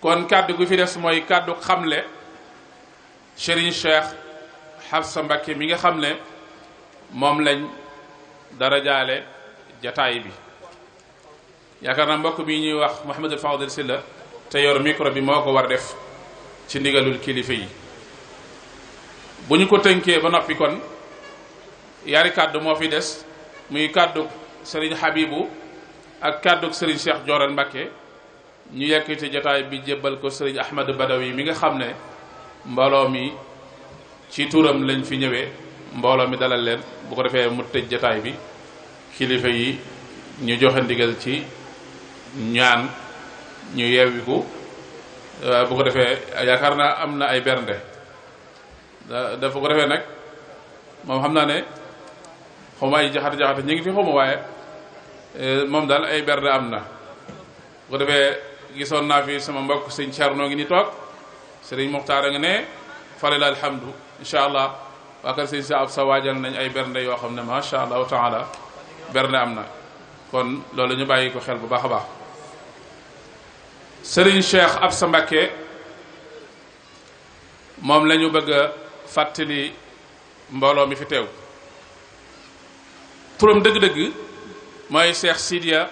kon kàddu gu fi des mooy kàddu xamle Serigne Cheikh Absa Mbacké mi nga xam ne moom lañ darajaale jataay bi. yaakaar naa mbokk mi ñuy wax Mouhamadul Fadil Sylla te yor micro bi moo ko war def ci ndigalul kilifa yi. bu ñu ko tënkee ba noppi kon yaari kàddu moo fi des muy kàddu Serigne Habibou ak kàddu Serigne Cheikh Joral Mbacké ñu yekkati jotaay bi jébbal ko Serigne Ahmadou Badawi mi nga xam ne mbooloo mi ci turam lañ fi ñëwee mbooloo mi dalal leen bu ko defee mu tëj jotaay bi kilifa yi ñu joxe ndigal ci ñaan ñu yeewiku bu ko defee yaakaar naa am na ay bernde dafa ko defee nag moom xam naa ne xawma ay jaxate ñu ngi fi xawma waaye moom daal ay bernde am na bu ko defee gisoon naa fi sama mbokk sëñ Thierno ngi ni toog sëriñ Muxtaar a nga ne falila alhamdu incha allah waa kër sëñ sa ab sa waajal nañ ay bernde yoo xam ne macha allahu taala bernde am na kon loolu ñu bàyyi ko xel bu baax a baax sëriñ Cheikh Absa Mbacké moom la ñu bëgg a fàttali mbooloo mi fi teew turam dëgg-dëgg mooy Cheikh Sidiya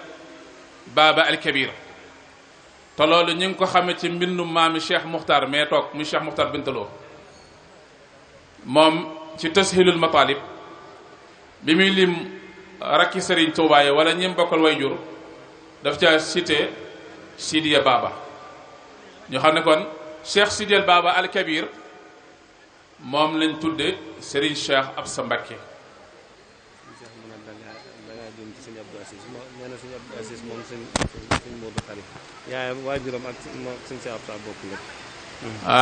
Baba al Kabir te loolu ñu ngi ko xamee ci mbindum maami Cheikh Muxtar mais toog muy Cheikh Muxtar Bintaloo moom ci Tashilul Matalib bi muy lim rakki Serigne Touba yi wala ñim bokkal way jur daf ca cité Sidiya Baba ñu xam ne kon Cheikh Sidiya Baba al Kabir moom lañ tudde Serigne Cheikh Absa Mbacké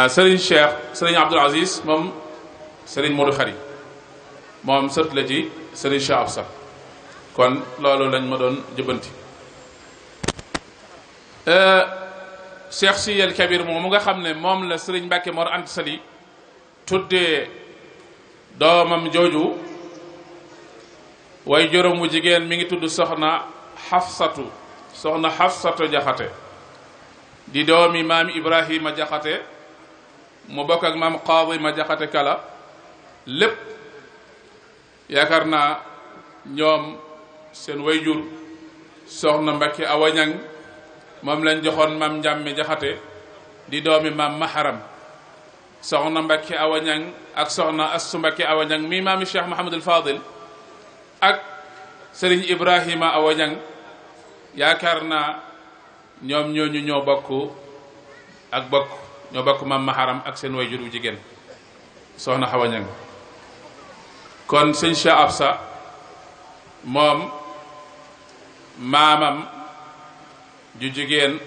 Serigne Cheikh Serigne Abdoul Aziz moom Serigne Modou Khari moom sët la ci Serigne Cheikh Absa kon loolu lañ ma doon jëbanti Cheikh Sidiya al Kabir moom mu nga xam ne moom la Serigne Mbacké Mor Anta Sali tuddee doomam jooju way juróom wu jigéen mi ngi tudd soxna Xafsatu Jaxate di doomi maam Ibrahima Jaxate mu bokk ak maam Qaadima Jaxate kala lépp yaakaar naa ñoom seen way jur soxna Mbacké Awa Ñang moom lañ joxoon maam Njàmme Jaxate di doomi maam Maharam soxna Mbacké Awa Ñang ak soxna Assu Mbacké Awa Ñang mi maami Cheikh Mouhamadul Fadil ak Serigne Ibrahima Awa Ñang yaakaar naa ñoom ñooñu ñoo bokk maam Maharam ak seen wayjur wu jigéen soxna Awa Ñang kon sëñ Cheikh Absa moom maamam ju jigéen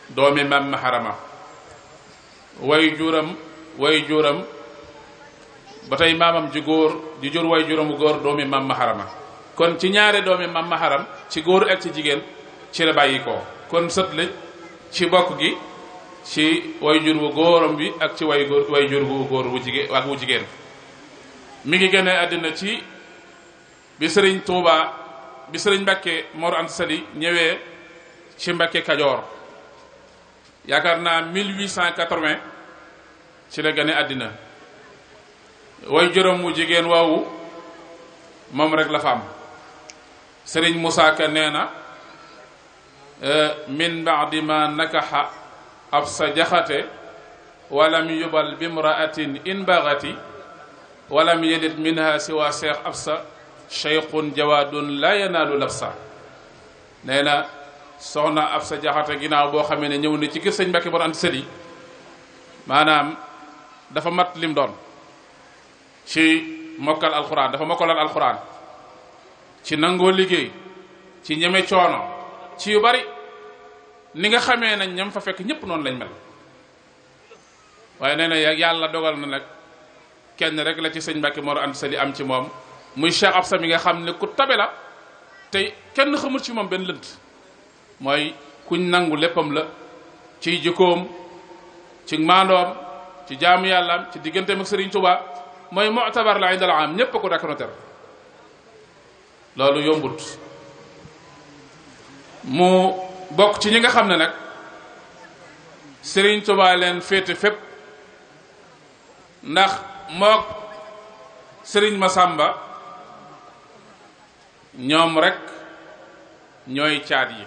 doomi maam Maharama way juram ba tey maamam ju góor ju jur way juram bu góor doomi maam Maharama kon ci ñaare doomi maam Maharam ci góor ak ci jigéen ci la bàyyi ko kon sët la ci bokk gi ci way jur bu góoram bi ak ci way jur bu góor wu jigéen ak wu jigéen mi ngi génne àddina ci bi sëriñ Mbacké Mor Anta Sali ñëwee ci Mbacké Kajoor yaakaar naa 1880 ci la gane àddina way juróom wu jigéen waawu moom rek la fa am sëriñ Moussa Ka nee na min baadi ma nakaxa Absa Jaxate walam yubal bimraatin in bagati walam yelid minha siwa Cheikh Absa cheikhun jawadun la yanaalu labsa nee na soxna Absa Jaxate ginnaaw boo xamee ne ñëw na ci kër sëñ Mbacké Mor Anta Sali maanaam dafa mat lim doon ci mokkal alxuraan dafa mokkaloon alxuraan ci nangoo liggéey ci ñeme coono ci yu bari ni nga xamee nañ ñam fa fekk ñëpp noonu lañ mel waaye nee na yàlla dogal na nag kenn rek la ci sëñ Mbacké Mor Anta Sali am ci moom muy Cheikh Absa mi nga xam ne ku tabe la te kenn xamul ci moom benn lënt mooy kuñ nangu léppam la ciy jikkoom ci maandoom ci jaamu yàllaam ci digganteem ak Serigne Touba mooy mu'tabar la indal am ñépp a ko reconnaître loolu yombut mu bokk ci ñi nga xam ne nag Sëriñ Tuubaa leen féete fépp ndax mook Sëriñ Masamba ñoom rek ñooy caat yi.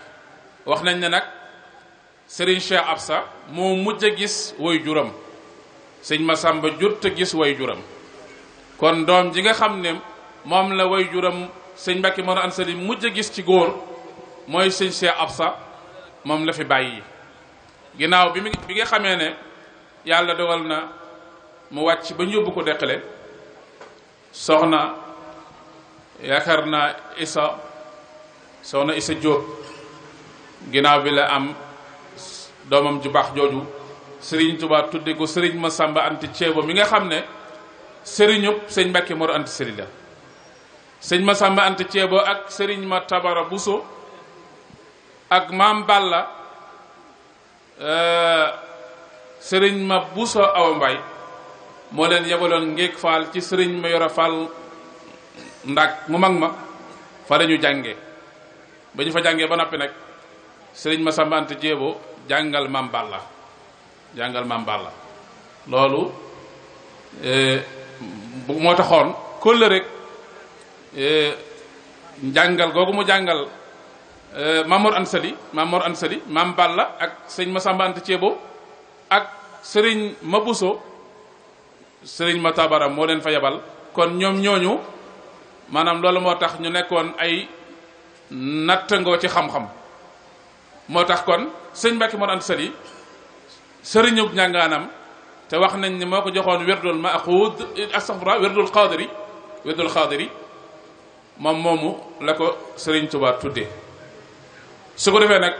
wax nañ ne nag Sëriñ Cheikh Absa moo mujj a gis way juram sëñ Masamba jot a gis way juram kon doom ji nga xam ne moom la way juram sëñ Mbàkke Mor Anta Sali mujj a gis ci góor mooy sëñ Cheikh Absa moom la fi bàyyi. ginnaaw bi nga xamee ne yàlla dogal na mu wàcc ba ñu yóbbu ko deqale soxna yaakaar naa soxna Isa Jóob ginnaaw bi la am doomam ju baax jooju Sëriñ Tuubaa tudde ko Sëriñ Masamba Anta Ceebo mi nga xam ne sëriñub sëñ Mbàkke Mor Anta Sali la. sëñ Masamba Anta Ceebo ak Sëriñ ma Tabara Buso ak Maam Balla Sëriñ ma Buso Awa Mbaay moo leen yebaloon Ngéeg Faal ci Sëriñ ma Yoro Faal Ndak mu mag ma fa lañu jànge ba ñu fa jàngee ba noppi nag Sëriñ Masamba Anta Ceebo jàngal Maam Balla loolu moo taxoon kóllë rek njàngal googu mu jàngal Maam Mor Anta Sali Maam Balla ak sëñ Masamba Anta Ceebo ak Sëriñ ma Buso Sëriñ ma Tabara moo leen fa yebal kon ñoom ñooñu maanaam loolu moo tax ñu nekkoon ay nattangoo ci xam-xam moo tax kon sëñ Mbàkke Mor Anta Sali sëriñub njàngaanam te wax nañ ni moo ko joxoon werdul maaxuud astaghfirullah werdul xaadiri moom moomu la ko Sëriñ Tuubaa tuddee. su ko defee nag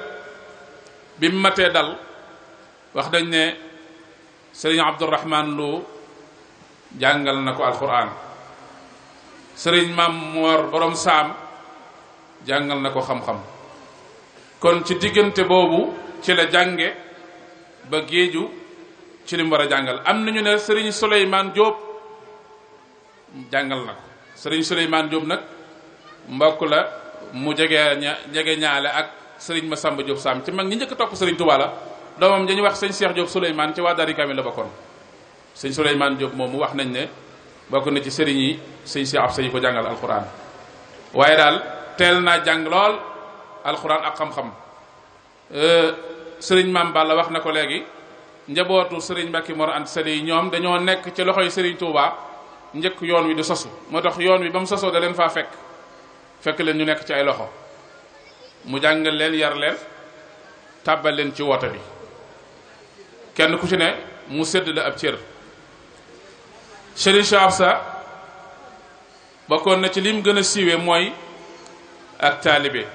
bi mu matee dal wax dañ ne Sëriñ Abdurahmaan Lo jàngal na ko alquran Sëriñ Maam Moor borom saam jàngal na ko xam-xam kon ci diggante boobu ci la jànge ba géeju ci li mu war a jàngal. am nañu ne Sëriñ Souleymane Diop jàngal na ko Sëriñ Souleymane Diop nag mbokk la mu jege ñaale ak Sëriñ Masamba Diop Sam ci mag ñi njëkk topp Sëriñ Tuubaa la doomam dañuy wax sëñ Cheikh Diop Souleymane ci waa Dari Kamil la bokkoon. sëñ Souleymane Diop moom mu wax nañ ne bokk na ci sëriñ yi sëñ Cheikh Absa yi ko jàngal alxuraan waaye daal teel naa jàng lool alxuraan ak xam-xam. Sëriñ Maam Balla wax na ko léegi njabootu Sëriñ Mbàkke Mor Anta Sali yi ñoom dañoo nekk ci loxoy Sëriñ Tuubaa njëkk yoon wi di sosu moo tax yoon wi ba mu sosoo da leen faa fekk leen ñu nekk ci ay loxo mu jàngal leen yar leen tàbbal leen ci woote bi kenn ku ci ne mu sédd la ab cër. Sëriñ Cheikh Absa bokkoon na ci lim gën a siiwee mooy ak taalibe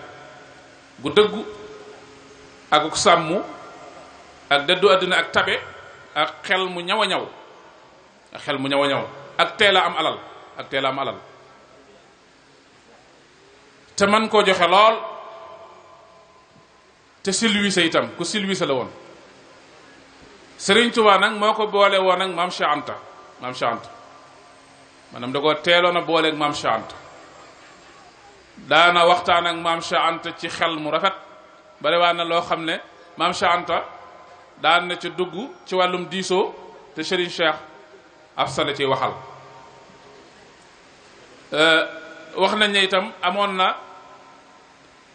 gu dëggu ak sàmm ak dëddu àddina ak tabe ak xel mu ñaw a ñaw ak teel a am alal te man koo joxe lool te silwise itam ku silwise la woon. Sëriñ Tuubaa nag moo ko boole woon ak Maam Cheikh Anta maanaam da ko teeloon a booleeg Maam Cheikh Anta daana waxtaan ak Maam Cheikh Anta ci xel mu rafet bare waa na loo xam ne Maam Cheikh Anta daan na ci dugg ci wàllum diisoo te Sëriñ Cheikh Absa la ciy waxal. wax nañ ne itam amoon na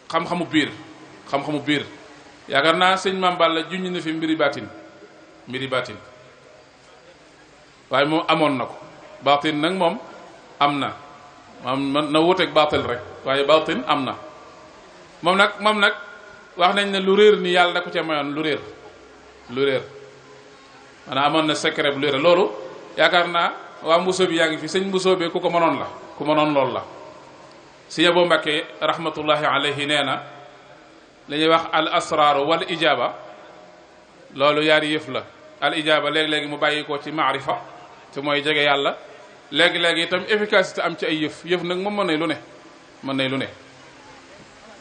xam-xamu biir yaakaar naa sëñ Maam Balla junñ na fi mbiri baatin waaye moom amoon na ko baatin nag moom am na moom na wuteeg baatil rek waaye baatin am na moom nag wax nañ ne lu réer ni yàlla da ko ca mayoon lu réer maanaam amoon na secret bu réer loolu yaakaar naa waa mbusoo bi yaa ngi fi sëñ mbusoo bi ku mënoon loolu la. Sëñ Abo Mbakke rahmatullahi alayhi nee na li ñuy wax al asraaru wal ijaaba loolu yaari yëf la. al ijaaba léegi-léegi mu bàyyi ko ci maarifa te mooy jege yàlla léegi-léegi itam efficacité am ci ay yëf nag moom mën nay lu ne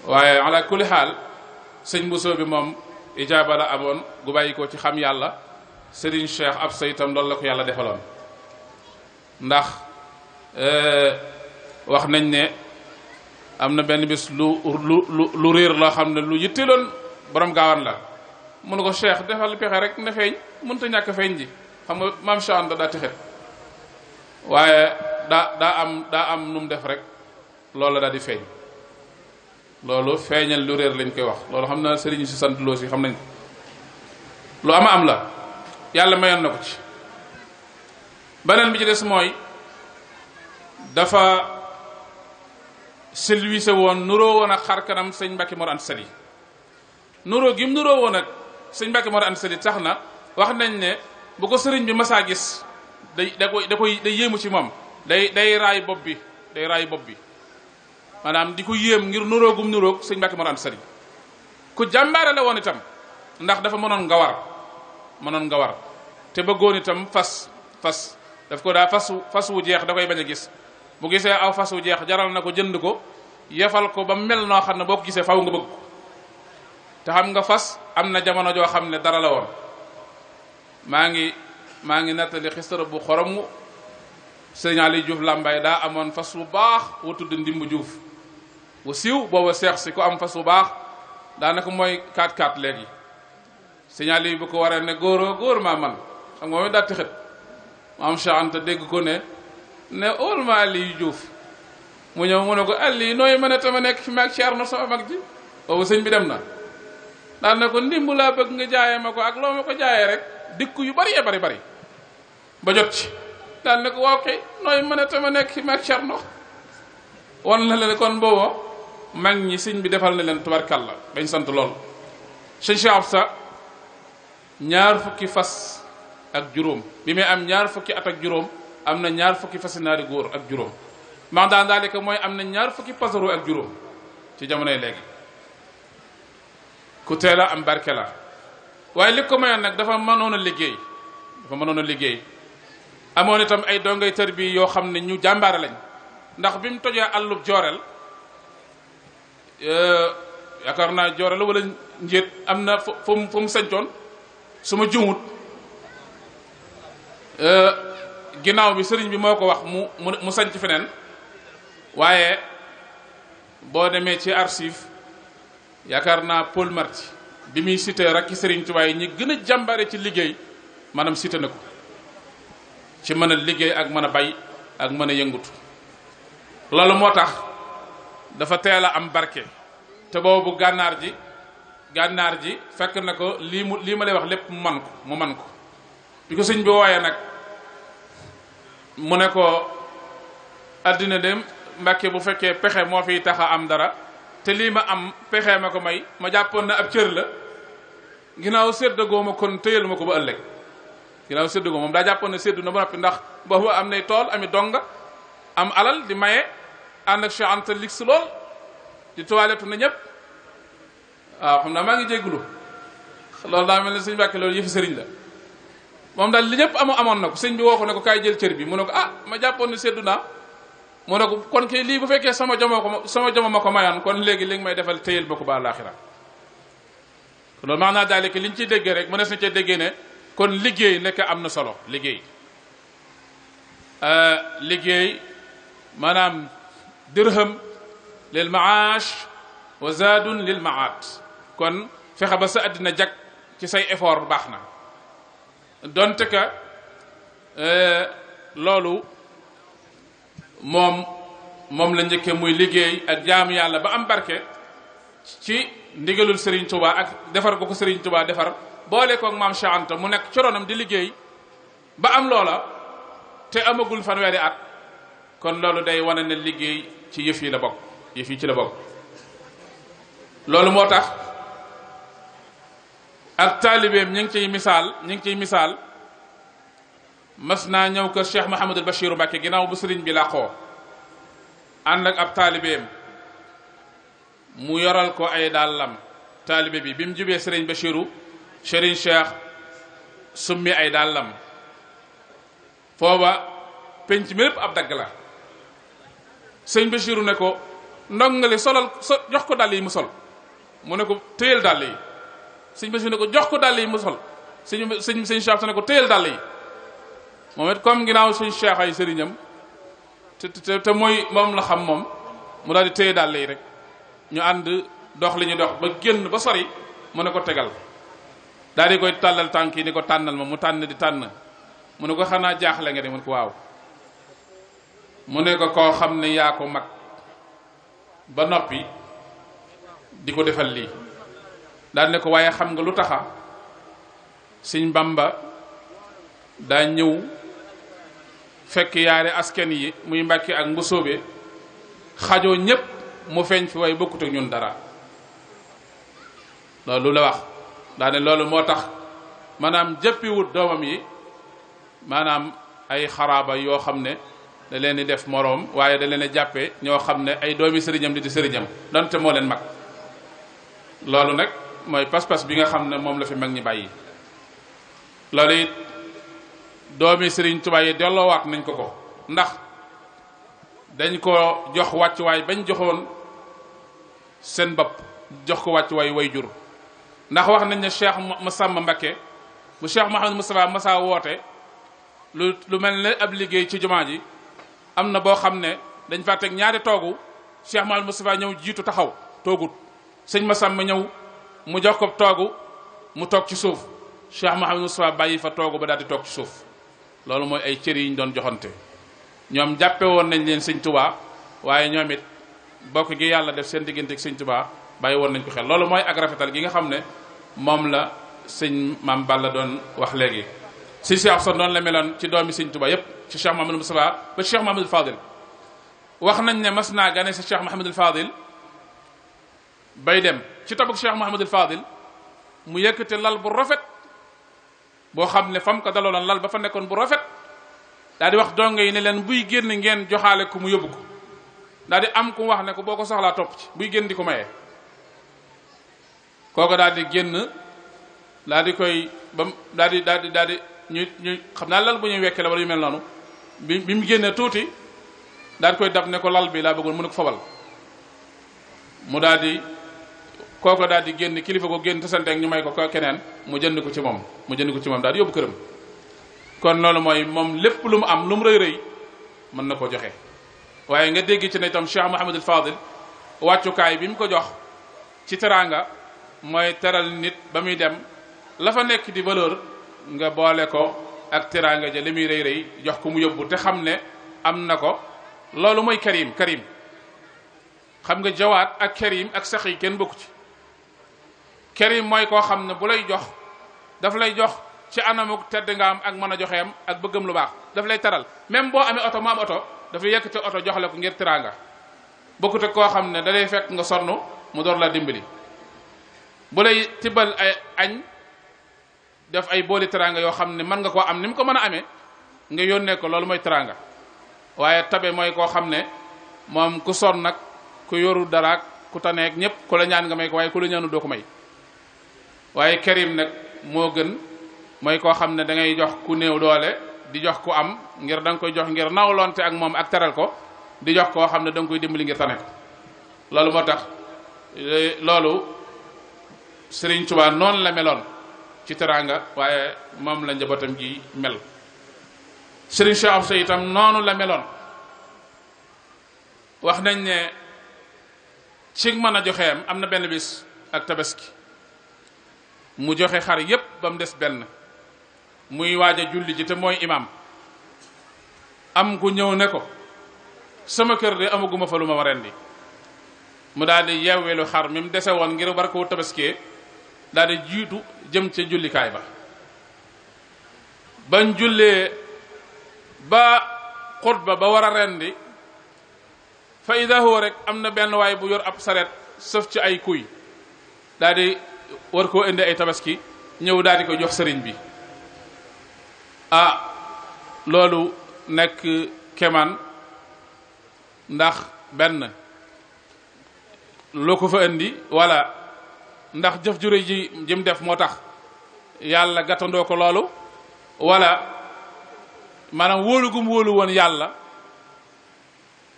waaye ala kulli xaal sëñ Bousso bi moom ijaaba la amoon gu bàyyi ko ci xam yàlla. Serigne Cheikh Absa itam loolu la ko yàlla defaloon ndax wax nañ ne am na benn bis lu réer loo xam ne lu yitteeloon borom gaawan la mu ne ko cheikh defal pexe rek ne feeñ mënta ñàkk feeñ ji xam nga maam Cheikh Anta daa texet waaye daa am nu mu def rek loolu la daal di feeñ. loolu feeñal lu réer lañ koy wax loolu xam naa sëriñ si sant loo si xam nañ ko lu am la yàlla mayoon na ko ci. beneen bi ci des mooy dafa silwise woon nuroo woon ak xar kanam sëñ Mbàkke Mor Anta Sali nuroo gi mu nuroo woon ak sëñ Mbàkke Mor Anta Sali tax na wax nañ ne bu ko sëriñ bi masaa gis day yéemu ci moom day raay bopp bi maanaam di ko yéem ngir nuroogum nuroog sëñ Mbàkke Mor Anta Sali ku jàmbaare la woon itam ndax dafa mënoon nga war te bëggoon itam fas daf ko daa fas wu jeex da koy bañ a gis bu gisee aw fas wu jeex jaral na ko jënd ko yefal ko ba mel noo xam ne boo ko gisee faw nga bëgg ko te xam nga fas am na jamono joo xam ne dara la woon maa ngi nettali xistara bu xoromu sëñ Ali Diouf Lambaye daa amoon fas wu baax wu tudd Ndimbu Diouf wu siiw booba seex si ko am fas wu baax daanaka mooy 4x4 léegi sëñ Ali bu ko waree ne góor maa man xam nga moom daa tixit maam Cheikh Anta dégg ko ne óol ma Ali Diouf mu ñëw mu ne ko Ali nooy mën a tama nekk fi maag Ceerno sama mag ji boobu sëñ bi dem na daan na ko ndimbu laa bëgg nga jaayee ma ko ak loo ma ko jaayee rek dikku yu bari ba jot ci daan na ko waaw kay nooy mën a tama nekk fi maag Ceerno wan na leen kon booba mag ñi sëñ bi defal na leen tubarkalla bañ sant lool sëñ Cheikh Absa 2 fukki fas ak juróom bi muy am 2 fukki at ak juróom am na 2 fukki fasinaari góor ak juróom maa daan daalika mooy am na 2 fukki pasaro ak juróom ci jamonoy léegi ku teel a am barke la waaye li ko mayoon nag dafa mënoon a liggéey amoon itam ay dongay tër bi yoo xam ne ñu jàmbaare lañ ndax bi mu tojee àllub jooreel yaakaar naa jooreel wala njéet am na fu mu sañcoon su ma jumut ginnaaw bi sëriñ bi moo ko wax mu sañc feneen waaye boo demee ci archive yaakaar naa Paul Marty bi muy cité rakki sëriñ Tuubaa yi ñi gën a jàmbare ci liggéey maanaam cité na ko ci mën a liggéey ak mën a bay ak mën a yëngutu loolu moo tax dafa teel a am barke te boobu gànnaar ji fekk na ko lii ma lay wax lépp mu man ko bi ko sëñ bi wooyee nag mu ne ko addina dem Mbàkke bu fekkee pexe moo fiy tax a am dara te lii ma am pexe ma ko may ma jàppoon na ab cër la ginnaaw séddagoo ma kon téyal ma ko ba ëllëg ginnaaw séddagoo moom daa jàppoon ne séddu na ba noppi ndax boobu am nay tool ami donga am alal di maye ànd ak Cheikh Anta lig si lool di toilettu na ñëpp waaw xam naa maa ngi jéggulu loolu daa mel ne sëñ Mbàkke loolu yëfi sëriñ la moom daal li ñëpp amoon na ko sëñ bi woo ko ne ko kaay jël cër bi mu ne ko ma jàppoon ne séddu naa mu ne ko kon kay lii bu fekkee sama joma ma ko mayoon kon léegi may defal téyel ba ko ba àllaaxira loolu maanaam daal li ñu ciy déggee rek mënees na cee déggee ne kon liggéey nekk am na solo liggéey maanaam dirham lil maash wa zaadun lil maat kon fexe ba sa àddina jag ci say effort baax na donte que loolu moom la njëkkee muy liggéey ak jaamu yàlla ba am barke ci ndigalul Serigne Touba ak defar ko Serigne Touba defar boole koog maam Cheikh Anta mu nekk coronam di liggéey ba am loola te amagul fanweeri at kon loolu day wane ne liggéey ci yëf yi ci la bokk loolu moo tax ak taalibeem ñi ngi ciy misaal mas naa ñëw kër Cheikh Mouhamadul Bachir Mbacke ginnaaw bu sëriñ bi làqoo ànd ak ab taalibeem mu yoral ko ay dàllam taalibe bi mu jubee sëriñ Bachiru sëriñ Cheikh summi ay dàllam fooba penc mi lépp ab dagg la sëriñ Bachiru ne ko ndongale jox ko dàll yi mu sol mu ne ko téyel dàll yi sëriñ Bachiru ne ko jox ko dàll yi mu sol sëriñ Cheikh ne ko téyel dàll yi moom it comme ginnaaw suñ cheikh ay sëriñam te mooy moom la xam moom mu daal di téye dàll yi rek ñu ànd dox li ñu dox ba génn ba sori mu ne ko tegal daal di koy tàllal tànk yi ni ko tànnal ma mu tànn di tànn mu ne ko xanaa jaaxle nga de mu ne ko waaw mu ne ko koo xam ne yaa ko mag ba noppi di ko defal lii daal ne ko waaye xam nga lu taxa Sëñ Bamba daa ñëw fekk yaari askan yi muy Mbàkke ak Mbusoobe xajoo ñépp mu feeñ fi waaye bokkut ak ñun dara loolu la wax daa ne loolu moo tax maanaam jëppiwut doomam yi maanaam ay xaraaba yoo xam ne da leen di def moroom waaye da leen a jàppe ñoo xam ne ay doomi sëriñam di sëriñam donte moo leen mag loolu nag mooy pas-pas bi nga xam ne moom la fi mag ñi bàyyi loolu it doomi Sëriñ Tuubaa yi delloowaat nañ ko ko ndax dañ ko jox wàccuwaay bañ joxoon seen bopp jox ko wàccuwaay way jur ndax wax nañ ne Cheikh Massamba Mbacké bu Cheikh Mouhamadou Moustapha Massa woote lu mel ne ab liggéey ci jumaa ji am na boo xam ne dañ fa teg ñaari toogu Cheikh Mouhamadou Moustapha ñëw jiitu taxaw toogut sëñ Massamba ñëw mu jox ko toogu mu toog ci suuf Cheikh Mouhamadou Moustapha bàyyi fa toogu ba daal di toog ci suuf loolu mooy ay cër yi ñu doon joxante ñoom jàppe woon nañ leen sëñ Tuubaa waaye ñoom it bokk gi yàlla def seen diggante ak sëñ Tuubaa bàyyi woon nañ ko xel loolu mooy ak rafetal gi nga xam ne moom la sëñ Maam Balla doon wax léegi si Cheikh Absa noonu la meloon ci doomi sëñ Tuubaa yépp ci Cheikh Mouhamadou Moustapha ba Cheikh Mouhamadou Fadil wax nañ ne mas naa gane si Cheikh Mouhamadou Fadil bay dem ci tabuk Cheikh Mouhamadou Fadil mu yëkkate lal bu rafet boo xam ne fam ko daloon lal ba fa nekkoon bu rafet daal di wax dongo yi ne leen buy génn ngeen joxaale ko mu yóbbu ko daal di am ku wax ne ko boo ko soxlaa topp ci buy génn di ko mayee kooku daal di génn daal di koy ba daal di ñu xam naa lal bu ñuy wekkee la wala yu mel noonu bi mu génnee tuuti daal di koy dab ne ko lal bi laa bëggoon mu ne ko fabal mu daal di kooku daal di génn kilifa ko génn tasanteeg ñu may ko keneen mu jënd ko ci moom daal di yóbbu këram kon loolu mooy moom lépp lu mu am lu mu rëy rëy mën na ko joxe waaye nga dégg ci ne itam Cheikh Mouhamadul Fadil wàccukaay bi mu ko jox ci teraanga mooy teral nit ba muy dem la fa nekk di valeur nga boole ko ak teraanga ja li muy rëy rëy jox ko mu yóbbu te xam ne am na ko loolu mooy karim xam nga jawaat ak karim ak sax yi kenn bokku ci karim mooy koo xam ne bu lay jox daf lay jox ci anamuk tedd nga am ak mën a joxeem ak bëggam lu baax daf lay taral même boo amee oto mu am oto dafa yëkkati oto jox la ko ngir teraanga bokkute koo xam ne da lay fekk nga sonn mu door la dimbali bu lay tibbal ay añ def ay booli teraanga yoo xam ne mën nga koo am ni mu ko mën a amee nga yónnee ko loolu mooy teraanga waaye tabe mooy koo xam ne moom ku sonn nag ku yoru daraak ku taneeg ñëpp ku la ñaan nga may ko waaye ku la ñaanu doo ko may waaye karim nag moo gën mooy koo xam ne da ngay jox ku néew doole di jox ku am ngir da nga koy jox ngir nawlonte ak moom ak teral ko di jox koo xam ne da nga koy dimbali ngir tane ko loolu moo tax loolu Serigne Touba noonu la meloon ci teraanga waaye moom la njabootam gi mel Serigne Cheikh Absa itam noonu la meloon wax nañ ne ci mën a joxeem am na benn bis ak tabaski mu joxe xar yépp ba mu des benn muy waaj a julli ji te mooy imam am ku ñëw ne ko sama kër de amaguma fa lu ma rendi mu daal di yewwelu xar mi mu dese woon ngir war koo tabaskee daal di jiitu jëm ca jullikaay ba bañ jullee ba xutba ba war a rendi fa ida huwa rek am na benn waay bu yor ab saret sëf ci ay kuy daal di war koo indi ay tabaski ñëw daal di ko jox sëriñ bi loolu nekk kemaan ndax benn loo ko fa indi wala ndax jëf jure ji jëm def moo tax yàlla gàttandoo ko loolu wala maanaam wóolu gum wóolu woon yàlla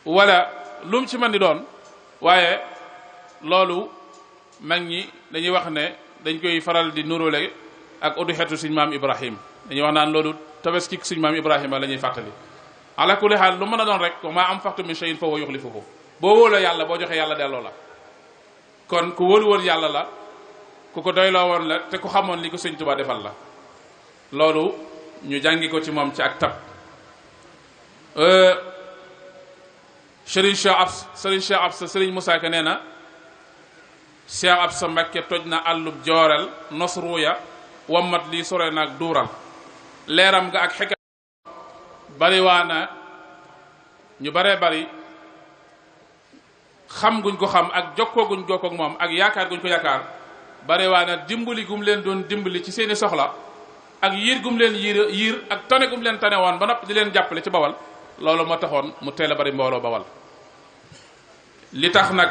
wala lu mu ci mën di doon waaye loolu mag ñi dañuy wax ne dañ koy faral di nuróole ak uduxetu suñ maam Ibrahim dañuy wax naan loolu tabaski suñ maam Ibrahima la ñuy fàttali ala kulli xaal lu mën a doon rek wa maa anfaqtum min shay'in fa huwa yukhlifuhu boo wóoloo yàlla boo joxee yàlla delloo la kon ku wóolu woon yàlla la ku ko doyloo woon la te ku xamoon li ko sëñ Tuubaa defal la loolu ñu jàngi ko ci moom ci ak tab. Serigne Cheikh Absa Serigne Moussa Ka nee na Cheikh Absa Mbakke toj na àllub jooreel nosruya wammat lii sore naag duural leeram nga ak xekka bariwaana ñu baree bari xam guñ ko xam ak jokkoo guñ jokkoo ak moom ak yaakaar guñ ko yaakaar bariwaana dimbali gum leen doon dimbali ci seeni soxla ak yiir gum leen yiir ak tane gum leen tane woon ba noppi di leen jàppale ci bawal loolu moo taxoon mu teel a bari mbooloo bawal li tax nag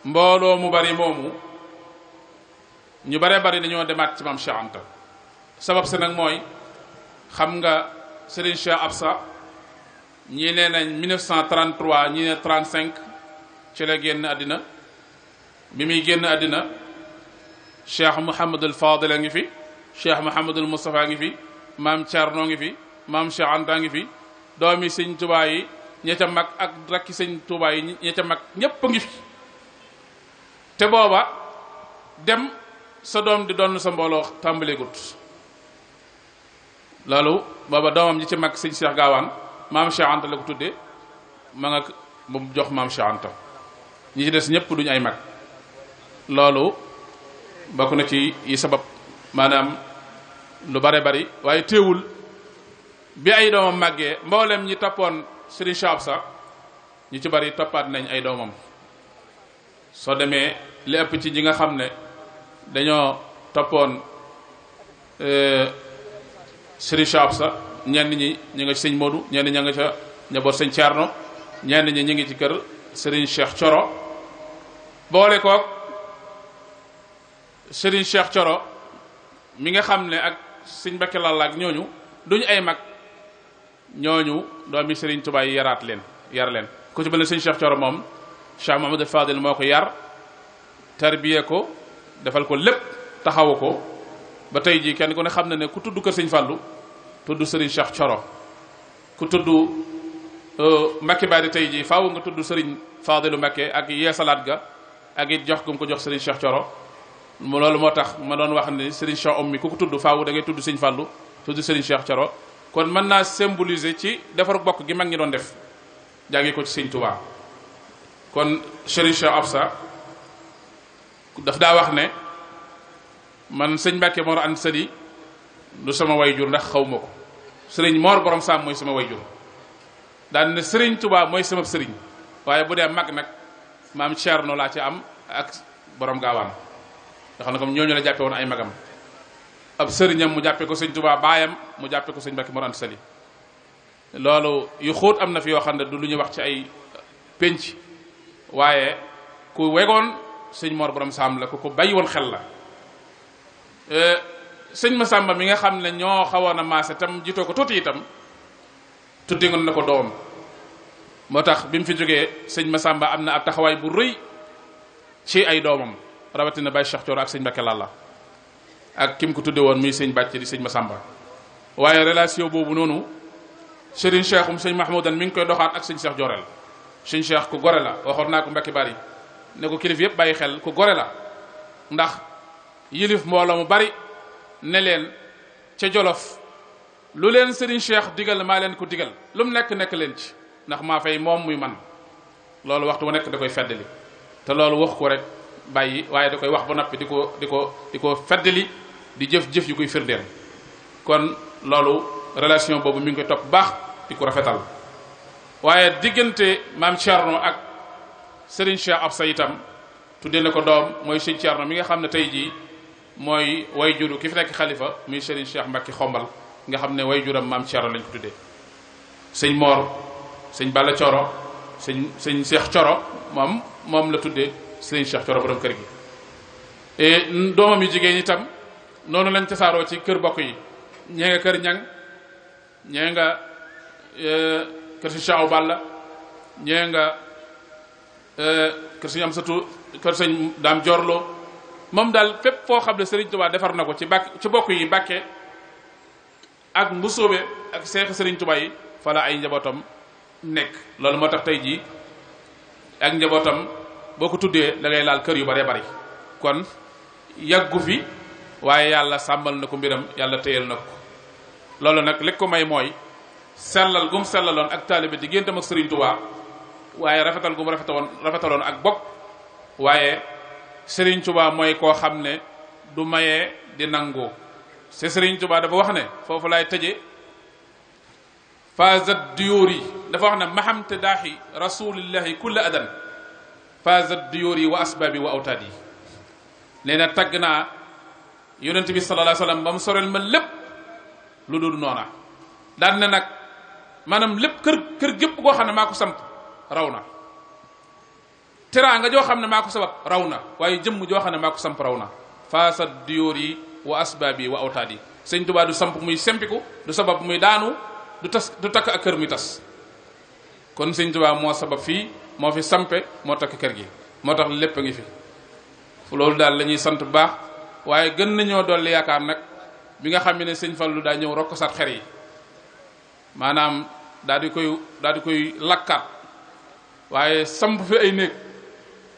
mbooloo mu bari moomu ñu baree bari dañoo demaat ci maam Cheikh Anta sabab si nag mooy xam nga Serigne Cheikh Absa ñii nee nañ 1933 ñii ne 35 ci la génn àddina bi muy génn àddina Cheikh Mouhamadul Fadil a ngi fi Cheikh Mouhamadul Moustapha ngi fi maam Thierno ngi fi maam Cheikh Anta ngi fi doomi sëñ Tuubaa yi ña ca mag ak rakki sëñ Tuubaa yi ña ca mag ñépp a ngi fi te booba dem sa doom di doon sa mbooloo tàmbaleegut loolu booba doomam ñi ci mag sëñ Cheikh Gaawaan maam Cheikh Anta la ko tuddee ma nga mu jox maam Cheikh Anta ñi ci des ñëpp duñu ay mag loolu bokk na ci yi sabab maanaam lu bare bari waaye teewul bi ay doomam màggee mboolem ñi toppoon Serigne Cheikh Absa ñi ci bari toppaat nañ ay doomam soo demee li ëpp ci ñi nga xam ne dañoo toppoon Serigne Cheikh Absa ñenn ñi ñu nga ci sëñ Modou ñenn ña nga ca njaboot sëñ Thierno ñenn ñi ñu ngi ci kër Serigne Cheikh Thioro boole koog Serigne Cheikh Thioro mi nga xam ne ak sëñ Mbakke Lalla ak ñooñu duñu ay mag ñooñu doomi Serigne Touba yi yar leen ku ci mel ne sëñ Cheikh Thioro moom Cheikh Mouhamadou Fadil moo ko yar tarbiye ko defal ko lépp taxawu ko ba tey jii kenn ku ne xam na ne ku tudd kër sëñ Fallou tudd Serigne Cheikh Thioro ku tudd Mbakke Bari tey jii faaw nga tudd Serigne Fadilu Mbakke ak yeesalaat ga ak it jox gum ko jox Serigne Cheikh Thioro loolu moo tax ma doon wax ne Serigne Cheikh Oumy ku ko tudd faaw da ngay tudd sëñ Fallou tudd Serigne Cheikh Thioro kon mën naa symboliser ci defaru bokk gi mag ñi doon def jàngi ko ci sëñ Touba kon Serigne Cheikh Absa daf daa wax ne man sëñ Mbàkke Mor Anta Sali du sama wayjur ndax xaw ma ko Serigne Mor borom Saam mooy sama wayjur daan ne Serigne Touba mooy sama Serigne waaye bu dee mag nag maam Thierno laa ci am ak borom Gaawaan nga xam ne comme ñooñu la jàppe woon ay magam ab sëriñam mu jàppe ko sëñ Touba baayam mu jàppe ko sëñ Mbàkke Mor Anta Sali loolu yu xóot am na fi yoo xam ne du lu ñuy wax ci ay pénc waaye ku wegoon sëñ Mor borom Saam la ku ko bàyyi woon xel la sëñ Masamba mi nga xam ne ñoo xawoon a maase tam jitoo ko tuuti itam tuddi ngoon na ko doom moo tax bi mu fi jógee sëñ Masamba am na ab taxawaay bu rëy ci ay doomam rawatina Baye Cheikh Thioro ak sëñ Mbàkke Lalla ak kim ko tudde woon muy sëñ Bàcc di sëñ Masamba waaye relation boobu noonu Serigne Cheikhum sëñ Mahmoudan mi ngi koy doxaat ak sëñ Cheikh Jorel sëñ Cheikh ku gore la waxoon naa ko Mbàkke Bari ne ko kilif yëpp bàyyi xel ku gore la ndax yilif mbooloo mu bari ne leen ca Jolof lu leen Serigne Cheikh digal maa leen ko digal lu mu nekk leen ci ndax maa fay moom muy man loolu waxtu wu nekk da koy feddali te loolu wax ko rek bàyyi waaye da koy wax ba noppi di ko feddali di jëf-jëf yu koy firndeel kon loolu relation boobu mi ngi koy topp baax di ko rafetal waaye diggante maam Thierno ak Serigne Cheikh Absa itam tuddee na ko doom mooy sëñ Thierno mi nga xam ne tey jii mooy way juru ki fi nekk xalifa muy Serigne Cheikh Mbacke Xombal nga xam ne way juram maam Thierno lañ ko tuddee sëñ Mor sëñ Balla Thioro sëñ Cheikh Thioro moom la tuddee sëñ Cheikh Thioro borom kër gi et doomam yu jigéen itam noonu lañ tasaaroo ci kër bokk yi ñee nga kër ñang ñee nga kër sëñ Cheikh Balla ñee nga kër sëñ Amsatu kër sëñ Daam Jorlo moom daal fépp foo xam ne Serigne Touba defar na ko ci bokk yi Mbàkke ak mbusóobe ak seex Serigne Touba yi fa la ay njabootam nekk loolu moo tax tey jii ak njabootam boo ko tuddee da ngay laal kër yu bare bari kon yàggu fi waaye yàlla sàmmal na ko mbiram yàlla téyal na ko loolu nag li ko may mooy sellal gum sellaloon ak taalibe digganteem ak Serigne Touba waaye rafetal gum rafetaloon ak bokk waaye Serigne Touba mooy koo xam ne du mayee di nangu c'est Serigne Touba dafa wax ne foofu laay tëje fazat diyóor yi dafa wax ne mahamte daaxi rasulillahi kulla adan fazat diyóor yi wa asbaabi wa awtaad yi nee na tagg naa yonent bi sallallahu alayhi wasallam ba mu sorel ma lépp lu dul noona daan ne nag maanaam lépp kër gépp koo xam ne maa ko samp raw na teraanga joo xam ne maa ko sabab raw na waaye jëmm joo xam ne maa ko samp raw na faasat diyóor yi wa asbaabi wa awtaad yi sëñ Tuubaa du samp muy sempiku du sabab muy daanu du takk ak kër muy tas kon sëñ Tuubaa moo sabab fii moo fi sampe moo takk kër gi moo tax lépp a ngi fi loolu daal la ñuy sant bu baax waaye gën nañoo dolli yaakaar nag bi nga xam ne sëñ Fallu daa ñëw rokk sat xer yi maanaam daal di koy lakkaat waaye samp fi ay néeg